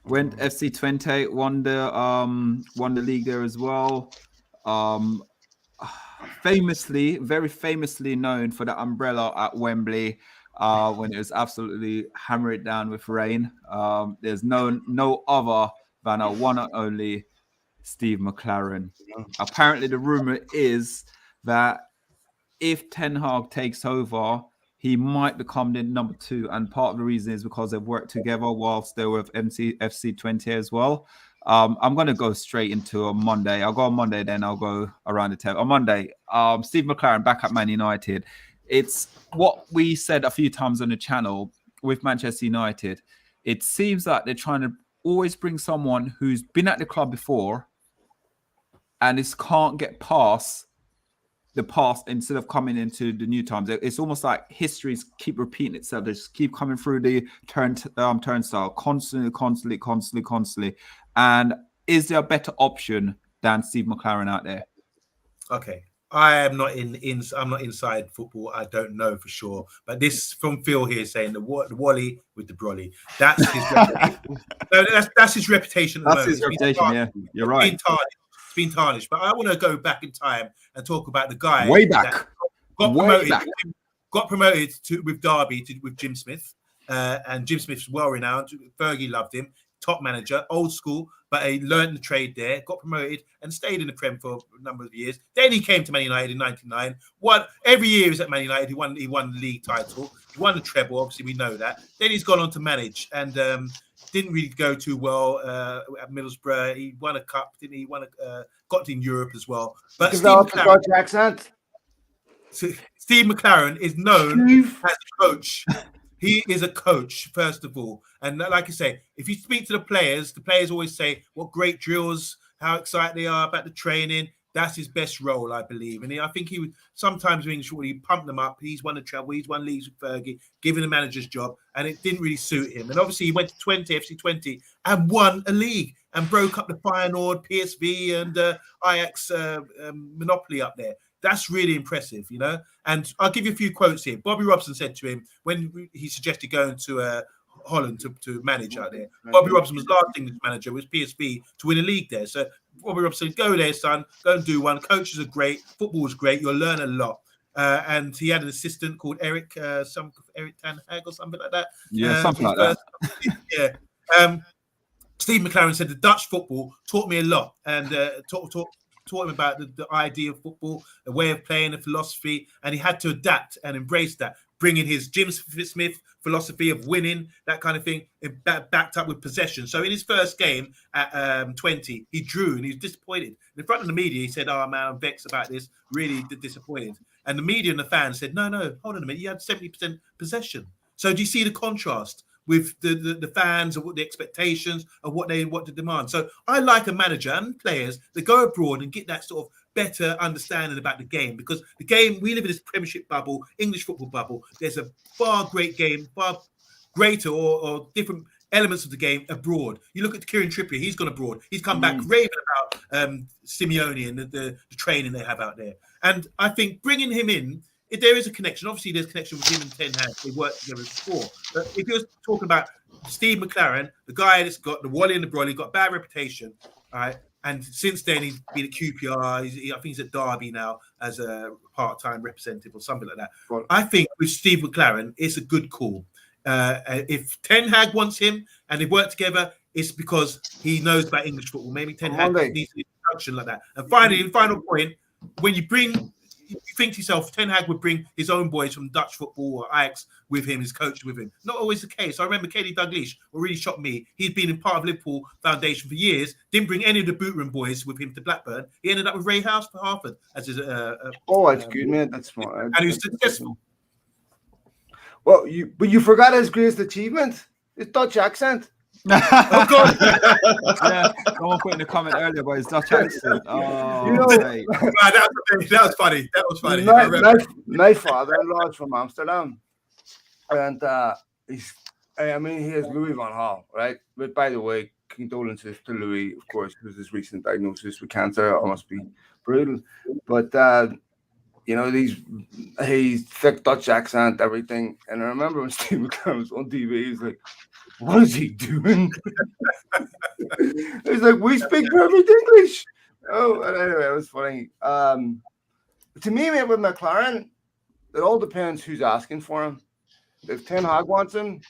went FC Twente, won the league there as well. Very famously known for the umbrella at Wembley when it was absolutely hammered down with rain. There's no other than a one and only Steve McClaren. Apparently, the rumor is that if Ten Hag takes over, he might become the number 2, and part of the reason is because they've worked together whilst they were with FC Twente as well. I'm going to go straight into a Monday. I'll go on Monday, then I'll go around the table. On Monday, Steve McClaren back at Man United. It's what we said a few times on the channel with Manchester United. It seems that they're trying to always bring someone who's been at the club before and can't get past the past instead of coming into the new times. It's almost like histories keep repeating itself. They just keep coming through the turnstile constantly. And is there a better option than Steve McClaren out there? Okay. I am not I'm not inside football. I don't know for sure. But this from Phil here saying the Wally with the brolly. That's his reputation. No, that's his reputation. That's his reputation, yeah. You're right. It's been tarnished. But I want to go back in time and talk about the guy way back. Got promoted to with Derby with Jim Smith. and Jim Smith's well renowned. Fergie loved him. Top manager, old school, but he learned the trade there, got promoted and stayed in the Prem for a number of years. Then he came to Man United in '99. Won every year he was at Man United. He won the league title. He won the treble. Obviously, we know that. Then he's gone on to manage and didn't really go too well at Middlesbrough. He won a cup, didn't he? Got in Europe as well. But Steve McClaren is known as a coach. He is a coach, first of all. And like I say, if you speak to the players always say what great drills, how excited they are about the training. That's his best role, I believe. And I think he would sometimes being sure he pumped them up. He's won the treble, he's won leagues with Fergie, given the manager's job, and it didn't really suit him. And obviously he went to FC 20 and won a league and broke up the Feyenoord, PSV, and Ajax monopoly up there. That's really impressive, you know. And I'll give you a few quotes here. Bobby Robson said to him when he suggested going to Holland to manage out there. Bobby Robson was last English manager with PSV to win a league there. So Bobby Robson said, go there, son. Go and do one. Coaches are great. Football is great. You'll learn a lot. And he had an assistant called Eric Ten Hag or something like that. Yeah, something like that. Yeah. Steve McClaren said the Dutch football taught me a lot and taught him about the idea of football, the way of playing, the philosophy, and he had to adapt and embrace that, bringing his Jim Smith philosophy of winning, that kind of thing, backed up with possession. So in his first game at 20, he drew and he was disappointed. In front of the media, he said, "Oh man, I'm vexed about this, really disappointed." And the media and the fans said, "No, hold on a minute, you had 70% possession." So do you see the contrast with the fans and what the expectations of what they demand? So I like a manager and players that go abroad and get that sort of better understanding about the game, because the game, we live in this Premiership bubble, English football bubble. There's a far greater or different elements of the game abroad. You look at Kieran Trippier, he's gone abroad. He's come back raving about Simeone and the training they have out there. And I think bringing him in, if there is a connection, obviously there's a connection with him and Ten Hag. They worked together before. But if you're talking about Steve McClaren, the guy that's got the Wally and the Broly, got a bad reputation, all right? And since then, he's been at QPR. I think he's at Derby now as a part-time representative or something like that. Well, I think with Steve McClaren, it's a good call. If Ten Hag wants him and they work together, it's because he knows about English football. Maybe Ten Hag needs an introduction like that. And finally, final point, when you think to yourself, Ten Hag would bring his own boys from Dutch football or Ajax with him, his coach with him. Not always the case. I remember Kenny Dalglish, what really shocked me. He'd been in part of Liverpool Foundation for years, didn't bring any of the boot room boys with him to Blackburn. He ended up with Ray House for Harvard as his. That's good, man. That's smart. And he was successful. Well, you forgot his greatest achievement, his Dutch accent. Oh God! Yeah, someone put in a comment earlier about his Dutch accent. Oh, You know, mate. that was funny. That was funny. My father-in-law is from Amsterdam, and he has Louis van Gaal, right? But by the way, condolences to Louis, of course, because his recent diagnosis with cancer must be brutal. But you know, he's thick Dutch accent, everything. And I remember when Steve McClaren was on TV, he was like, "What is he doing?" He's like, "We speak perfect English." Oh, and anyway, it was funny. To me, mate, with McClaren, it all depends who's asking for him. If Ten Hag wants him,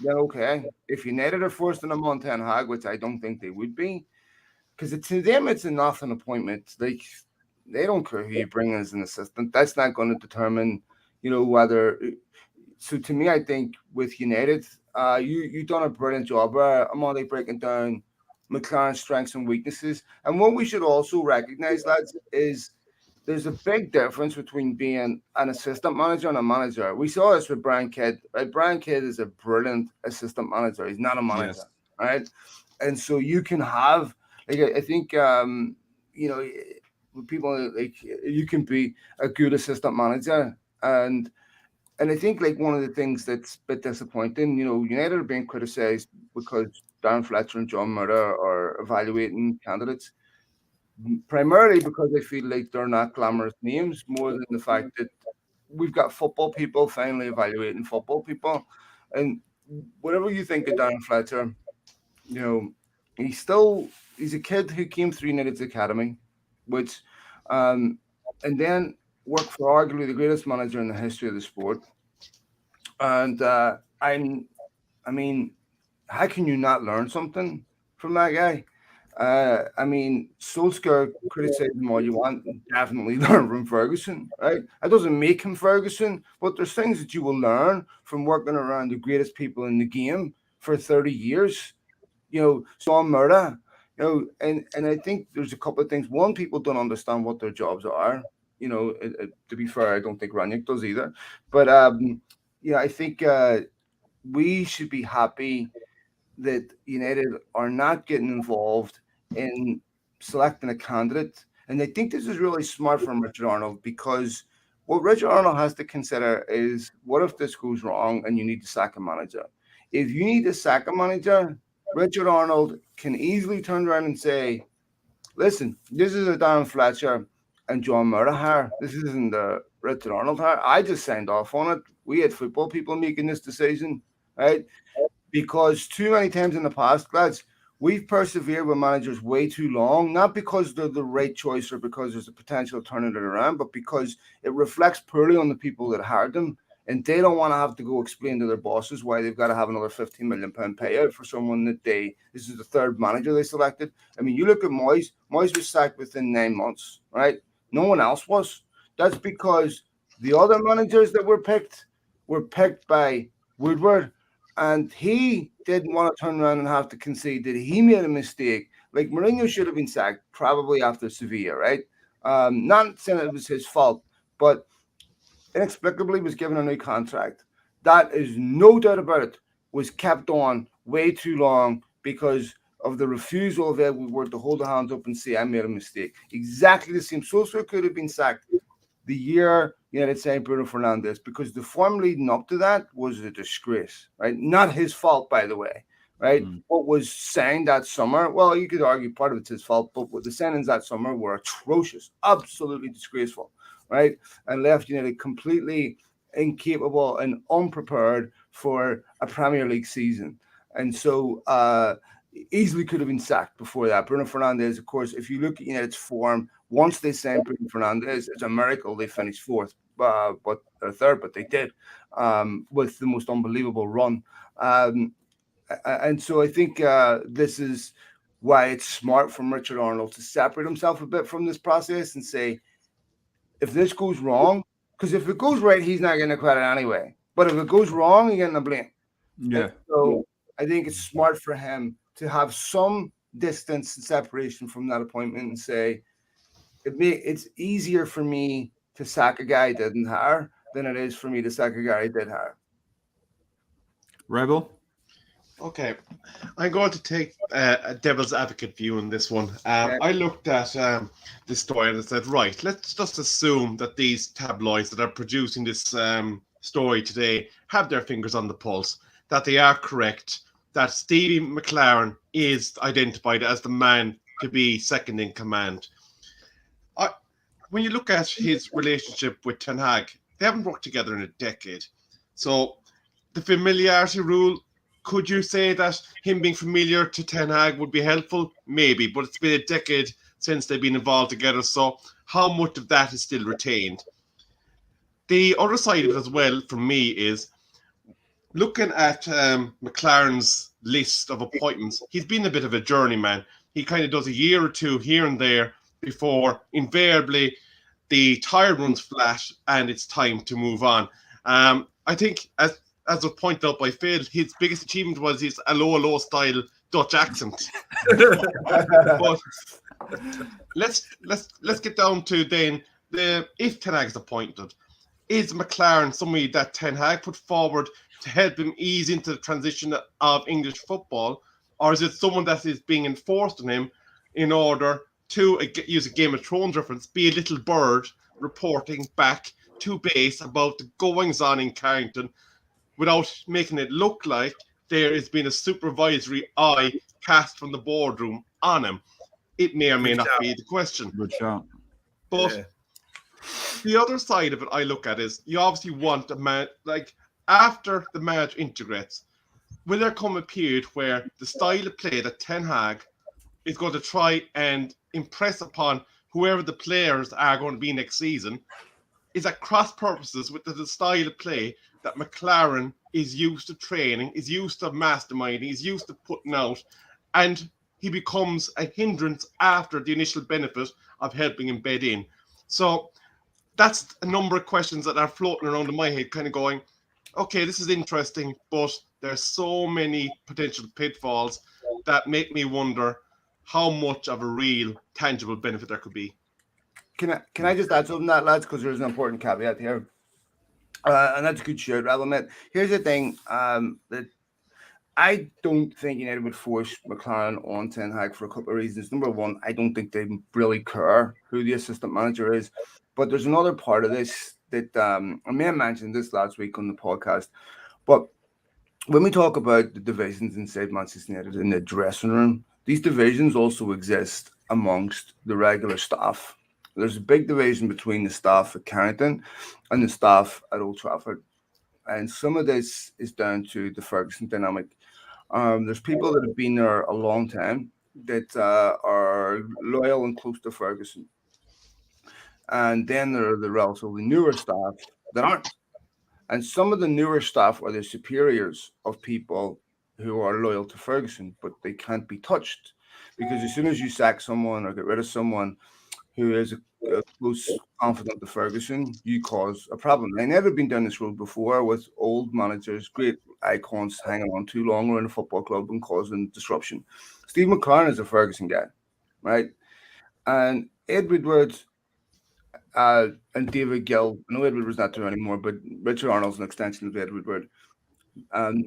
then okay. If United are forcing him on Ten Hag, which I don't think they would be, because to them it's enough an appointment. Like, they don't care who you bring as an assistant. That's not going to determine, you know, whether. So to me, I think with United, you've done a brilliant job. I'm only breaking down McClaren's strengths and weaknesses. And what we should also recognize, lads, is there's a big difference between being an assistant manager and a manager. We saw this with Brian Kidd. Right? Brian Kidd is a brilliant assistant manager. He's not a manager, right? And so you can have, like, I think, you know, people, like, you can be a good assistant manager. And I think, like, one of the things that's a bit disappointing, you know, United are being criticised because Darren Fletcher and John Murder are evaluating candidates, primarily because they feel like they're not glamorous names, more than the fact that we've got football people finally evaluating football people. And whatever you think of Darren Fletcher, you know, he's a kid who came through United's academy, which, and then worked for arguably the greatest manager in the history of the sport. And I mean, how can you not learn something from that guy? I mean, Solskjaer, criticize him all you want, definitely learn from Ferguson, right? That doesn't make him Ferguson, but there's things that you will learn from working around the greatest people in the game for 30 years. You know, Sean Murrah, you know, and I think there's a couple of things. One, people don't understand what their jobs are. You know, to be fair, I don't think Ranić does either. But yeah, I think we should be happy that United are not getting involved in selecting a candidate. And I think this is really smart from Richard Arnold, because what Richard Arnold has to consider is, what if this goes wrong and you need to sack a manager? If you need to sack a manager, Richard Arnold can easily turn around and say, listen, this is a Darren Fletcher and John Murrah hire. This isn't the Richard Arnold hire. I just signed off on it. We had football people making this decision, right? Because too many times in the past, lads, we've persevered with managers way too long, not because they're the right choice or because there's a potential of turning it around, but because it reflects poorly on the people that hired them. And they don't want to have to go explain to their bosses why they've got to have another £15 million payout for someone that this is the third manager they selected. I mean, you look at Moyes. Moyes was sacked within 9 months, right? No one else was. That's because the other managers that were picked by Woodward, and he didn't want to turn around and have to concede that he made a mistake. Like, Mourinho should have been sacked probably after Sevilla, right? Not saying it was his fault, but inexplicably was given a new contract. That is no doubt about it, was kept on way too long because of the refusal of Woodward to hold the hands up and say, I made a mistake. Exactly the same. Solskjaer could have been sacked the year United signed Bruno Fernandes, because the form leading up to that was a disgrace, right? Not his fault, by the way, right? What was signed that summer, well, you could argue part of it's his fault, but what the signings that summer were atrocious, absolutely disgraceful, right? And left United completely incapable and unprepared for a Premier League season. And so easily could have been sacked before that. Bruno Fernandes, of course, if you look at United's form, once they signed Bruno Fernandes, it's a miracle they finished fourth, but third, but they did, with the most unbelievable run. And so I think this is why it's smart from Richard Arnold to separate himself a bit from this process and say, if this goes wrong, because if it goes right, he's not getting the credit anyway. But if it goes wrong, he's getting the blame. Yeah. And so I think it's smart for him to have some distance and separation from that appointment and say, it's easier for me to sack a guy I didn't hire than it is for me to sack a guy I did hire. Rebel? Okay, I'm going to take a devil's advocate view on this one. I looked at this story and I said, right, let's just assume that these tabloids that are producing this story today have their fingers on the pulse, that they are correct, that Stevie McClaren is identified as the man to be second in command. When you look at his relationship with Ten Hag, they haven't worked together in a decade. So the familiarity rule, could you say that him being familiar to Ten Hag would be helpful? Maybe, but it's been a decade since they've been involved together. So how much of that is still retained? The other side of it as well, for me, is looking at McClaren's list of appointments. He's been a bit of a journeyman. He kind of does a year or two here and there before invariably the tire runs flat and it's time to move on. I think, as was pointed out by Phil, his biggest achievement was his hello style Dutch accent. But let's get down to then if Ten Hag is appointed, is McClaren somebody that Ten Hag put forward to help him ease into the transition of English football, or is it someone that is being enforced on him in order to use a Game of Thrones reference, be a little bird reporting back to base about the goings on in Carrington, without making it look like there has been a supervisory eye cast from the boardroom on him? It may or may not be the question. Good shot. But the other side of it I look at is, you obviously want a man, like, after the manager integrates, will there come a period where the style of play that Ten Hag is going to try and impress upon whoever the players are going to be next season is at cross purposes with the style of play that McClaren is used to training, is used to masterminding, is used to putting out, and he becomes a hindrance after the initial benefit of helping him bed in. So that's a number of questions that are floating around in my head, kind of going, okay, this is interesting, but there's so many potential pitfalls that make me wonder how much of a real tangible benefit there could be. Can I just add something to that, lads? Because there's an important caveat here. And that's a good shout, I'll admit. Here's the thing, that I don't think United would force McClaren on Ten Hag for a couple of reasons. Number one, I don't think they really care who the assistant manager is. But there's another part of this that I may have mentioned this last week on the podcast. But when we talk about the divisions inside Manchester United in the dressing room, these divisions also exist amongst the regular staff. There's a big division between the staff at Carrington and the staff at Old Trafford. And some of this is down to the Ferguson dynamic. There's people that have been there a long time that are loyal and close to Ferguson. And then there are the relatively newer staff that aren't. And some of the newer staff are the superiors of people who are loyal to Ferguson, but they can't be touched. Because as soon as you sack someone or get rid of someone who is a close confidant to Ferguson, you cause a problem. I've never been down this road before with old managers, great icons hanging on too long around a football club and causing disruption. Steve McClaren is a Ferguson guy, right? And Ed Woodward and David Gill, I know Ed Woodward's not there anymore, but Richard Arnold's an extension of Ed Woodward.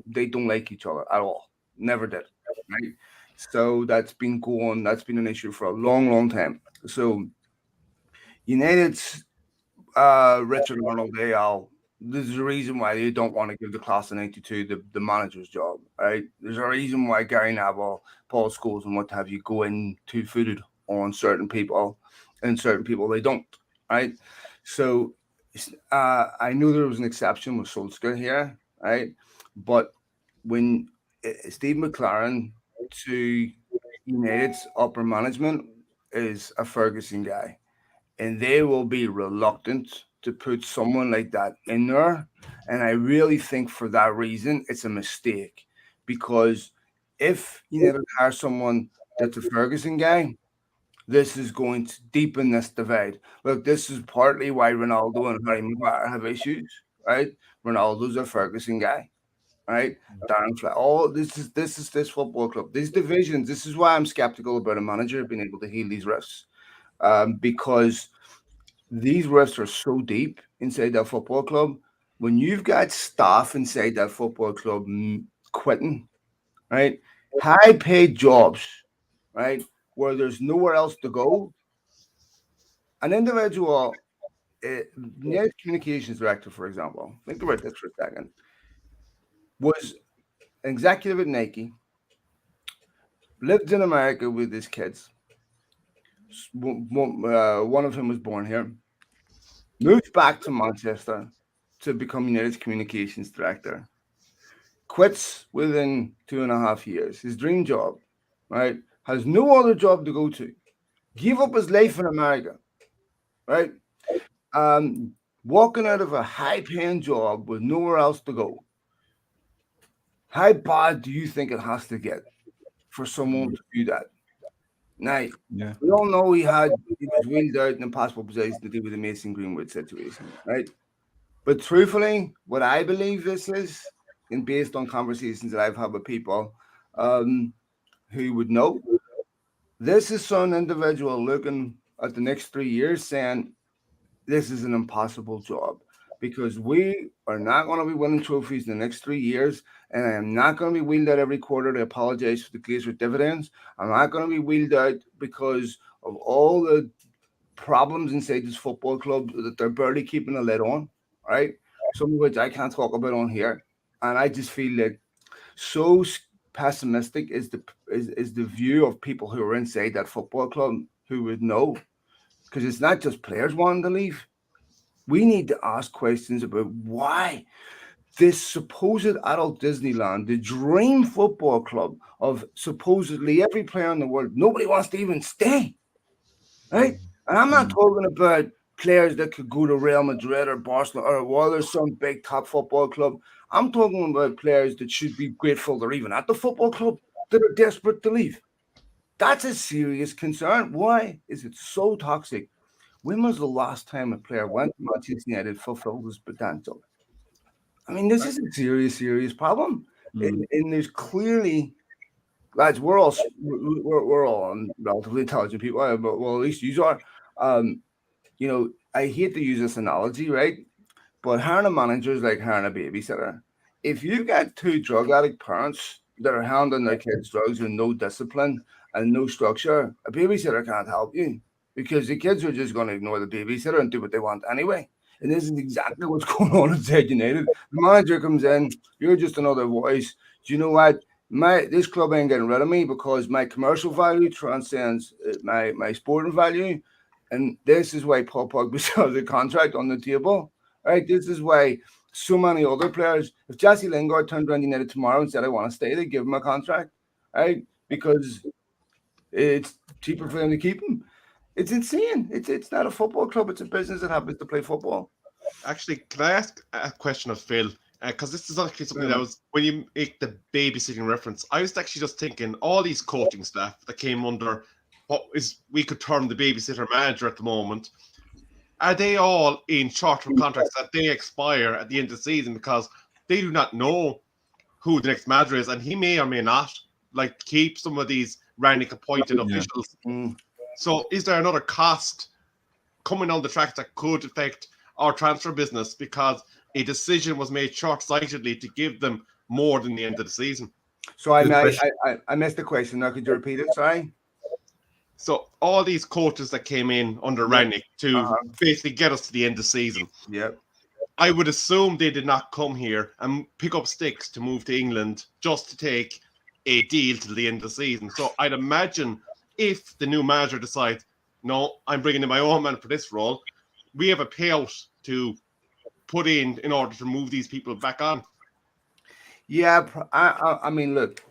They don't like each other at all. Never did, right? So that's been an issue for a long, long time. So United's Richard Arnold, there's a reason why they don't want to give the class of 92 the manager's job, right? There's a reason why Gary Neville, Paul Scholes, and what have you go in two-footed on certain people, and certain people they don't, right? So I knew there was an exception with Solskjaer here, right? But when Steve McClaren to United's upper management is a Ferguson guy, and they will be reluctant to put someone like that in there. And I really think for that reason, it's a mistake, because if United hire someone that's a Ferguson guy, this is going to deepen this divide. Look, this is partly why Ronaldo and Harry Maguire have issues, right? Ronaldo's a Ferguson guy, right? Darren Flack. This is this football club. These divisions, this is why I'm skeptical about a manager being able to heal these rifts. Because these rifts are so deep inside that football club. When you've got staff inside that football club quitting, right? High-paid jobs, right? Where there's nowhere else to go. An individual, United Communications Director, for example, think about this for a second, was an executive at Nike, lived in America with his kids. One of them was born here, moved back to Manchester to become United's Communications Director, quits within 2.5 years, his dream job, right? Has no other job to go to, gave up his life in America, right? Walking out of a high-paying job with nowhere else to go. How bad do you think it has to get for someone to do that? Now, we all know he was wheeled out in impossible position to deal with the Mason Greenwood situation, right? But truthfully, what I believe this is, and based on conversations that I've had with people who would know, this is some individual looking at the next 3 years saying, this is an impossible job, because we are not going to be winning trophies in the next 3 years, and I am not going to be wheeled out every quarter to apologize for the Glazer dividends. I'm not going to be wheeled out because of all the problems inside this football club that they're barely keeping a lid on, right? Some of which I can't talk about on here. And I just feel like so pessimistic is the view of people who are inside that football club who would know, because it's not just players wanting to leave. We need to ask questions about why this supposed adult Disneyland, the dream football club of supposedly every player in the world, nobody wants to even stay, right? And I'm not talking about players that could go to Real Madrid or Barcelona or well, there's some big top football club. I'm talking about players that should be grateful they're even at the football club that are desperate to leave. That's a serious concern. Why is it so toxic? When was the last time a player went to Manchester United, fulfilled his potential? I mean, this is a serious problem. And there's clearly, lads, we're all relatively intelligent people, but well, at least you are. You know, I hate to use this analogy, right? But hiring a manager is like hiring a babysitter. If you've got two drug addict parents that are handling their kids drugs with no discipline and no structure, a babysitter can't help you because the kids are just going to ignore the babysitter and do what they want anyway. And this is exactly what's going on at Zed United. The manager comes in, you're just another voice. Do you know what? This club ain't getting rid of me because my commercial value transcends my sporting value. And this is why Paul Pogba has a contract on the table. Right? This is why so many other players, if Jesse Lingard turned around United tomorrow and said, I want to stay, they give him a contract. Right? Because it's cheaper for them to keep him. It's insane. It's not a football club. It's a business that happens to play football. Actually, can I ask a question of Phil? Because this is actually something that was, when you make the babysitting reference, I was actually just thinking all these coaching staff that came under what is we could term the babysitter manager at the moment, are they all in short-term contracts that they expire at the end of the season because they do not know who the next manager is, and he may or may not like keep some of these Rannick appointed officials. So is there another cost coming on the track that could affect our transfer business because a decision was made short-sightedly to give them more than the end of the season? So I missed the question. Now, could you repeat it? Sorry. So all these coaches that came in under Rannick to basically get us to the end of the season. Yep. I would assume they did not come here and pick up sticks to move to England just to take a deal till the end of the season. So I'd imagine if the new manager decides, no, I'm bringing in my own man for this role, we have a payout to put in order to move these people back on. Yeah, I mean, look,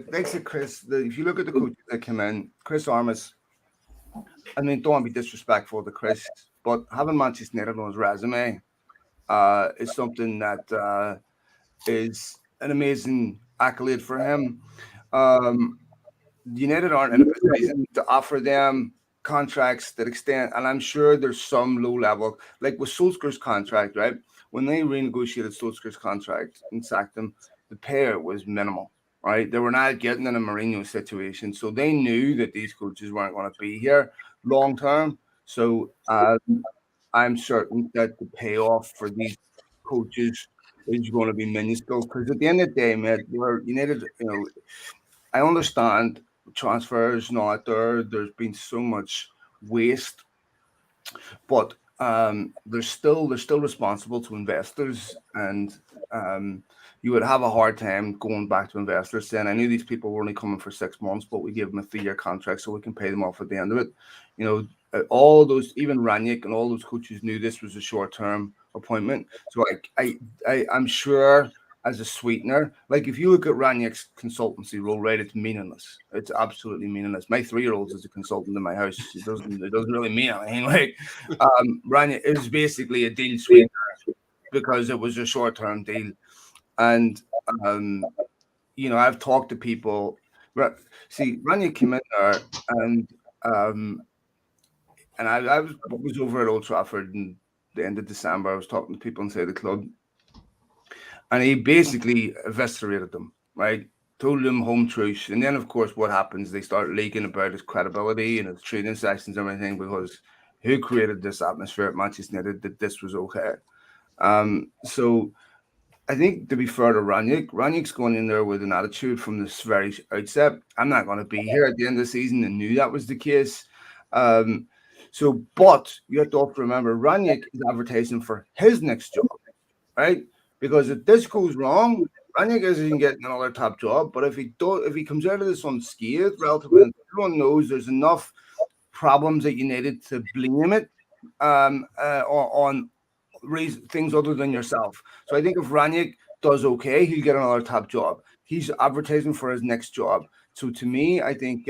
thanks to Chris. If you look at the coaches that came in, Chris Armas, I mean, don't want to be disrespectful to Chris, but having Manchester United on his resume is something that is an amazing accolade for him. United aren't in a position to offer them contracts that extend, and I'm sure there's some low level, like with Solskjaer's contract, right? When they renegotiated Solskjaer's contract and sacked him, the pay was minimal, right? They were not getting in a Mourinho situation, so they knew that these coaches weren't going to be here long term. So I'm certain that the payoff for these coaches is going to be minuscule because at the end of the day, man, United, you know, I understand transfers not there. There's been so much waste, but they're still responsible to investors, and you would have a hard time going back to investors saying, I knew these people were only coming for 6 months, but we gave them a 3-year contract so we can pay them off at the end of it. You know, all those, even Rannick and all those coaches knew this was a short-term appointment. So I'm sure as a sweetener, like if you look at Rannick's consultancy role, right, it's meaningless. It's absolutely meaningless. My 3-year-old is a consultant in my house. It doesn't really mean anything. Like Rannick is basically a deal sweetener because it was a short-term deal. And you know, I've talked to people. See, Rannick came in there, and I was over at Old Trafford in the end of December. I was talking to people inside the club. And he basically eviscerated them, right? Told them home truths. And then, of course, what happens? They start leaking about his credibility and his training sessions and everything because who created this atmosphere at Manchester United that this was okay? So I think, to be fair to Rannick's going in there with an attitude from this very outset. I'm not going to be here at the end of the season, and knew that was the case. But you have to also remember, Rannick is advertising for his next job, right? Because if this goes wrong, Rannick isn't getting another top job. But if he comes out of this unscathed, relatively, everyone knows there's enough problems at United to blame it on things other than yourself. So I think if Rannick does okay, he'll get another top job. He's advertising for his next job. So to me, I think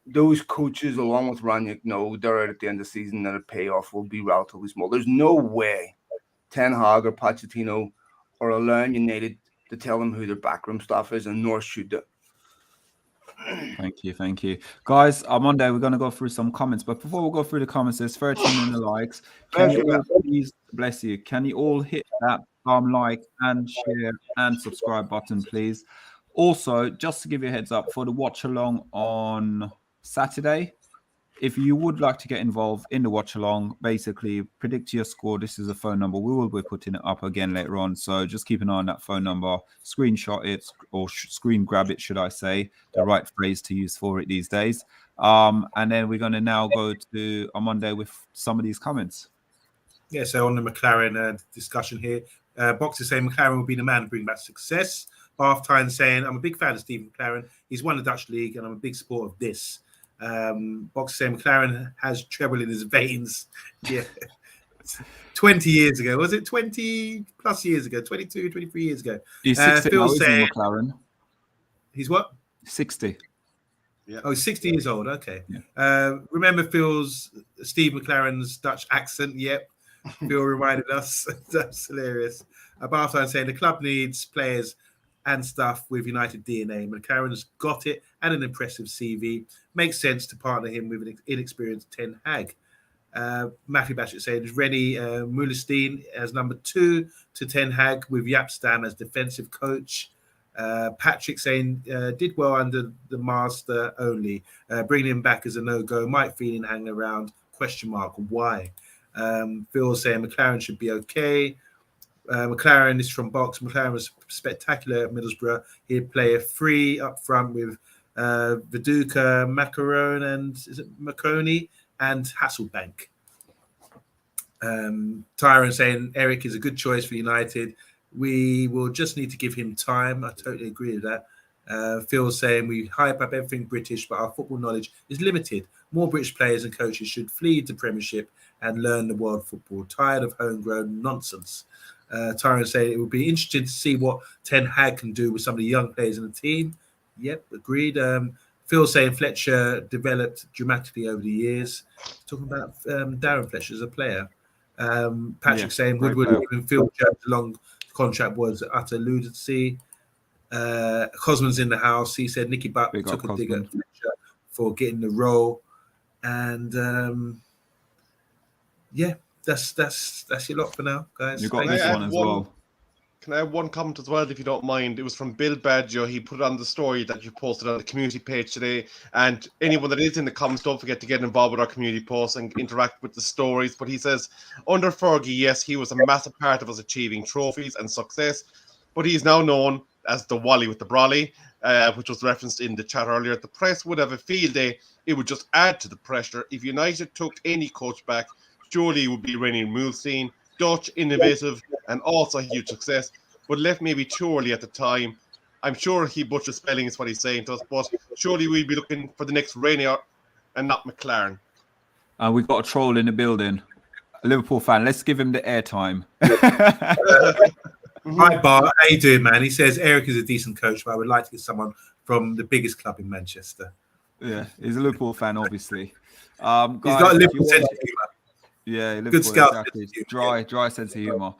those coaches, along with Ranić, know they're out at the end of the season that a payoff will be relatively small. There's no way Ten Hag or Pochettino are allowing United to tell them who their backroom staff is, and nor should they. Thank you. Guys, on Monday, we're going to go through some comments. But before we go through the comments, there's 13 in the likes. Can you all please, bless you, can you all hit that like and share and subscribe button, please? Also, just to give you a heads up, for the watch along on Saturday, if you would like to get involved in the watch along, basically predict your score. This is a phone number. We will be putting it up again later on. So just keep an eye on that phone number, screenshot it, or screen grab it, should I say, the right phrase to use for it these days. And then we're going to now go to on Monday with some of these comments. Yeah, so on the McClaren discussion here, Box is saying McClaren will be the man to bring back success. Halftime saying, I'm a big fan of Steve McClaren. He's won the Dutch league, and I'm a big supporter of this. Box saying McClaren has treble in his veins. Yeah. 20 years ago. Was it 20 plus years ago? 22, 23 years ago. He's 60 Phil now, isn't saying, he, McClaren? He's what? 60. Yeah. Oh, he's 60 years old. Okay. Yeah. Remember Phil's Steve McClaren's Dutch accent? Yep. Phil reminded us. That's hilarious. Bartline saying the club needs players and stuff with United DNA. McClaren's got it and an impressive CV. Makes sense to partner him with an inexperienced Ten Hag. Matthew Batchett saying Rennie Mulestein as number 2 to Ten Hag with Jaap Stam as defensive coach. Patrick saying did well under the master only. Bringing him back as a no-go. Mike Phelan hanging around. ? Why? Phil saying McClaren should be okay. McClaren is from Box. McClaren was spectacular at Middlesbrough. He'd play a free up front with Viduka, Macaron, and is it Maconi and Hasselbank. Tyron saying Eric is a good choice for United. We will just need to give him time. I totally agree with that. Phil saying we hype up everything British, but our football knowledge is limited. More British players and coaches should flee the Premiership and learn the world football. Tired of homegrown nonsense. Tyron saying it would be interesting to see what Ten Hag can do with some of the young players in the team. Yep, agreed. Phil saying Fletcher developed dramatically over the years. Talking about Darren Fletcher as a player. Patrick saying Woodward even Phil Jones' long contract was utter lunacy. Cosman's in the house. He said Nicky Butt took a dig at Fletcher for getting the role. And yeah, that's your lot for now, guys. You got this one as well. Can I have one comment as well, if you don't mind? It was from Bill Baggio. He put it on the story that you posted on the community page today. And anyone that is in the comments, don't forget to get involved with our community posts and interact with the stories. But he says, under Fergie, yes, he was a massive part of us achieving trophies and success. But he is now known as the Wally with the Brolly, which was referenced in the chat earlier. The press would have a field day. It would just add to the pressure. If United took any coach back, surely it would be Rennie Mulestein. Dutch, innovative, and also a huge success, but left maybe Chorley at the time. I'm sure he butchered spelling is what he's saying to us, but surely we'd be looking for the next Rainier and not McClaren. We've got a troll in the building, a Liverpool fan. Let's give him the airtime. Hi, Bart. How you doing, man? He says Eric is a decent coach, but I would like to get someone from the biggest club in Manchester. Yeah, he's a Liverpool fan, obviously. He's got a Liverpool sense of humour. Yeah, good scout. Exactly. Dry sense of humor.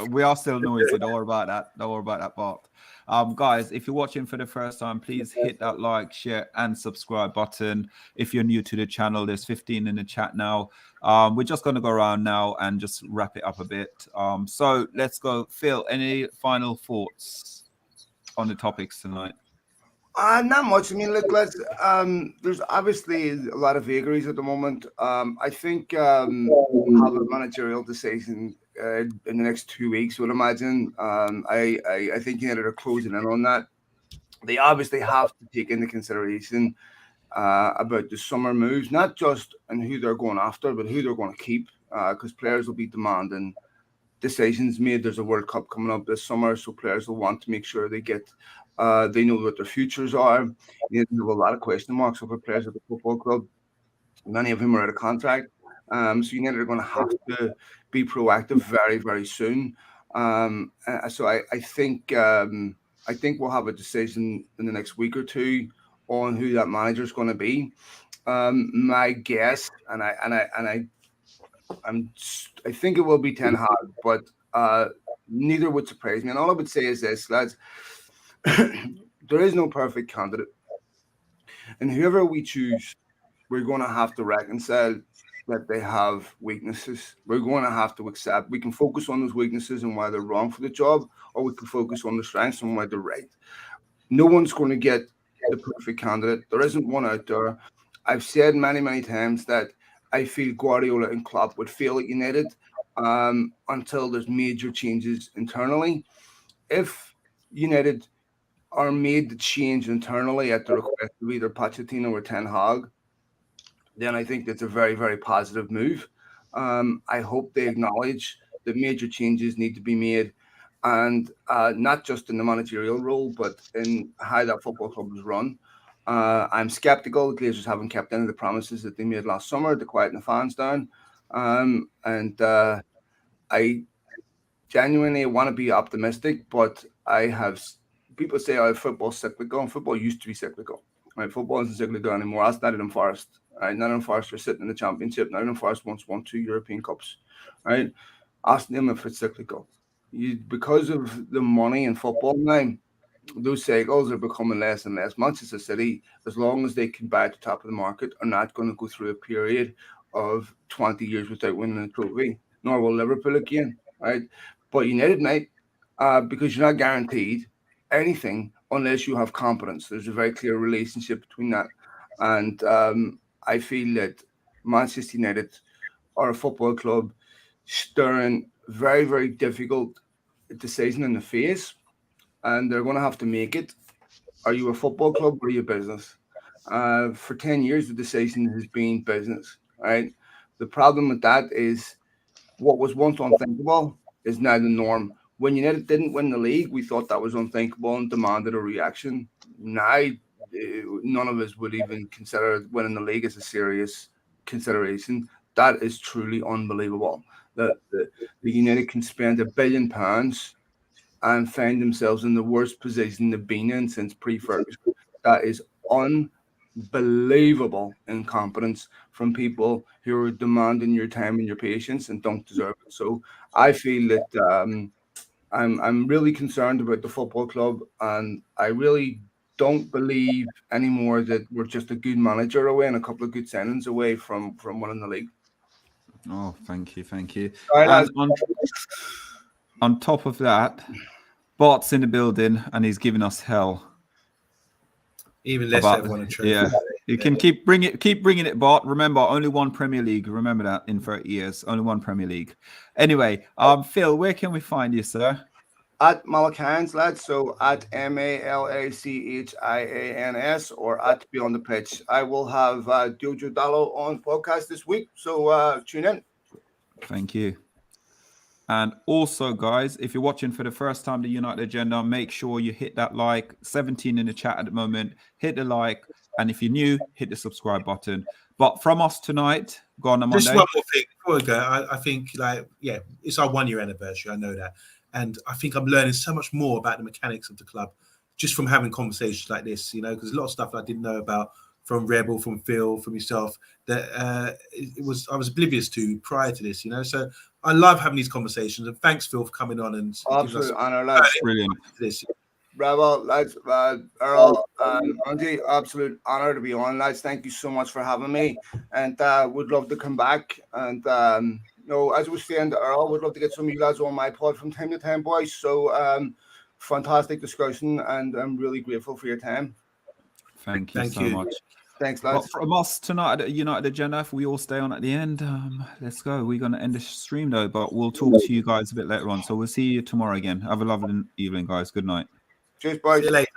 We are still noisy. Don't worry about that. Don't worry about that part. Guys, if you're watching for the first time, please hit that like, share, and subscribe button. If you're new to the channel, there's 15 in the chat now. We're just going to go around now and just wrap it up a bit. So let's go. Phil, any final thoughts on the topics tonight? Not much. I mean, look, there's obviously a lot of vagaries at the moment. I think we'll have a managerial decision in the next 2 weeks, I would imagine. I think United are closing in on that. They obviously have to take into consideration about the summer moves, not just on who they're going after, but who they're going to keep, because players will be demanding decisions made. There's a World Cup coming up this summer, so players will want to make sure they get they know what their futures are. There's a lot of question marks over players at the football club. Many of them are out of contract. So United are going to have to be proactive very, very soon. So I think we'll have a decision in the next week or two on who that manager is going to be. My guess, I think it will be Ten Hag, but neither would surprise me. And all I would say is this, lads: there is no perfect candidate, and whoever we choose, we're going to have to reconcile that they have weaknesses. We're going to have to accept. We can focus on those weaknesses and why they're wrong for the job, or we can focus on the strengths and why they're right. No one's going to get the perfect candidate. There isn't one out there. I've said many, many times that I feel Guardiola and Klopp would fail at United until there's major changes internally. If United are made to change internally at the request of either Pochettino or Ten Hag, then I think that's a very, very positive move. I hope they acknowledge that major changes need to be made, and not just in the managerial role, but in how that football club is run. I'm skeptical the Glazers haven't kept any of the promises that they made last summer to quieten the fans down. And I genuinely want to be optimistic, but people say, oh, football's cyclical, and football used to be cyclical. Right? Football isn't cyclical anymore. That's Nottingham Forest. Right? Nottingham Forest are sitting in the Championship. Nottingham Forest once won 2 European Cups. Right? Ask them if it's cyclical. Because of the money in football now, those cycles are becoming less and less. Manchester City, as long as they can buy at the top of the market, are not going to go through a period of 20 years without winning a trophy, nor will Liverpool again, right? But United might, because you're not guaranteed anything unless you have competence. There's a very clear relationship between that. And I feel that Manchester United are a football club staring very, very difficult decision in the face, and they're going to have to make it. Are you a football club or are you a business? For 10 years, the decision has been business, right? The problem with that is what was once unthinkable is now the norm. When United didn't win the league, we thought that was unthinkable and demanded a reaction. Now, none of us would even consider winning the league as a serious consideration. That is truly unbelievable. That the United can spend £1 billion and find themselves in the worst position they've been in since pre-Ferguson. That is unbelievable incompetence from people who are demanding your time and your patience and don't deserve it. So I feel that I'm really concerned about the football club, and I really don't believe anymore that we're just a good manager away and a couple of good signings away from winning the league. Oh, thank you. All right, And on top of that, Bart's in the building and he's giving us hell. Even less everyone in trade. Yeah, you can keep bringing it, Bart. Remember, only one Premier League. Remember that in 30 years, only one Premier League. Anyway, Phil, where can we find you, sir? At Malachans, lads. So at MALACHIANS or at Beyond the Pitch. I will have Jojo Dallo on podcast this week. So tune in. Thank you. And also, guys, if you're watching for the first time the United Agenda, make sure you hit that like. 17 in the chat at the moment. Hit the like. And if you're new, hit the subscribe button. But from us tonight, go on Monday. Just one more thing before we go. I think, it's our 1 year anniversary. I know that. And I think I'm learning so much more about the mechanics of the club just from having conversations like this, because a lot of stuff I didn't know about from Rebel, from Phil, from yourself, that I was oblivious to prior to this, So I love having these conversations. And thanks, Phil, for coming on and absolute honor, lads. Brilliant. This. Rebel, lads, Earl, Andy, absolute honor to be on, lads. Thank you so much for having me, and would love to come back. And as I was saying to Earl, would love to get some of you lads on my pod from time to time, boys. So fantastic discussion, and I'm really grateful for your time. Thank you so much. Thanks, lads. But from us tonight at United Agenda, if we all stay on at the end, let's go. We're going to end the stream though, but we'll talk to you guys a bit later on. So we'll see you tomorrow again. Have a lovely evening, guys. Good night. Cheers, boys. See you later.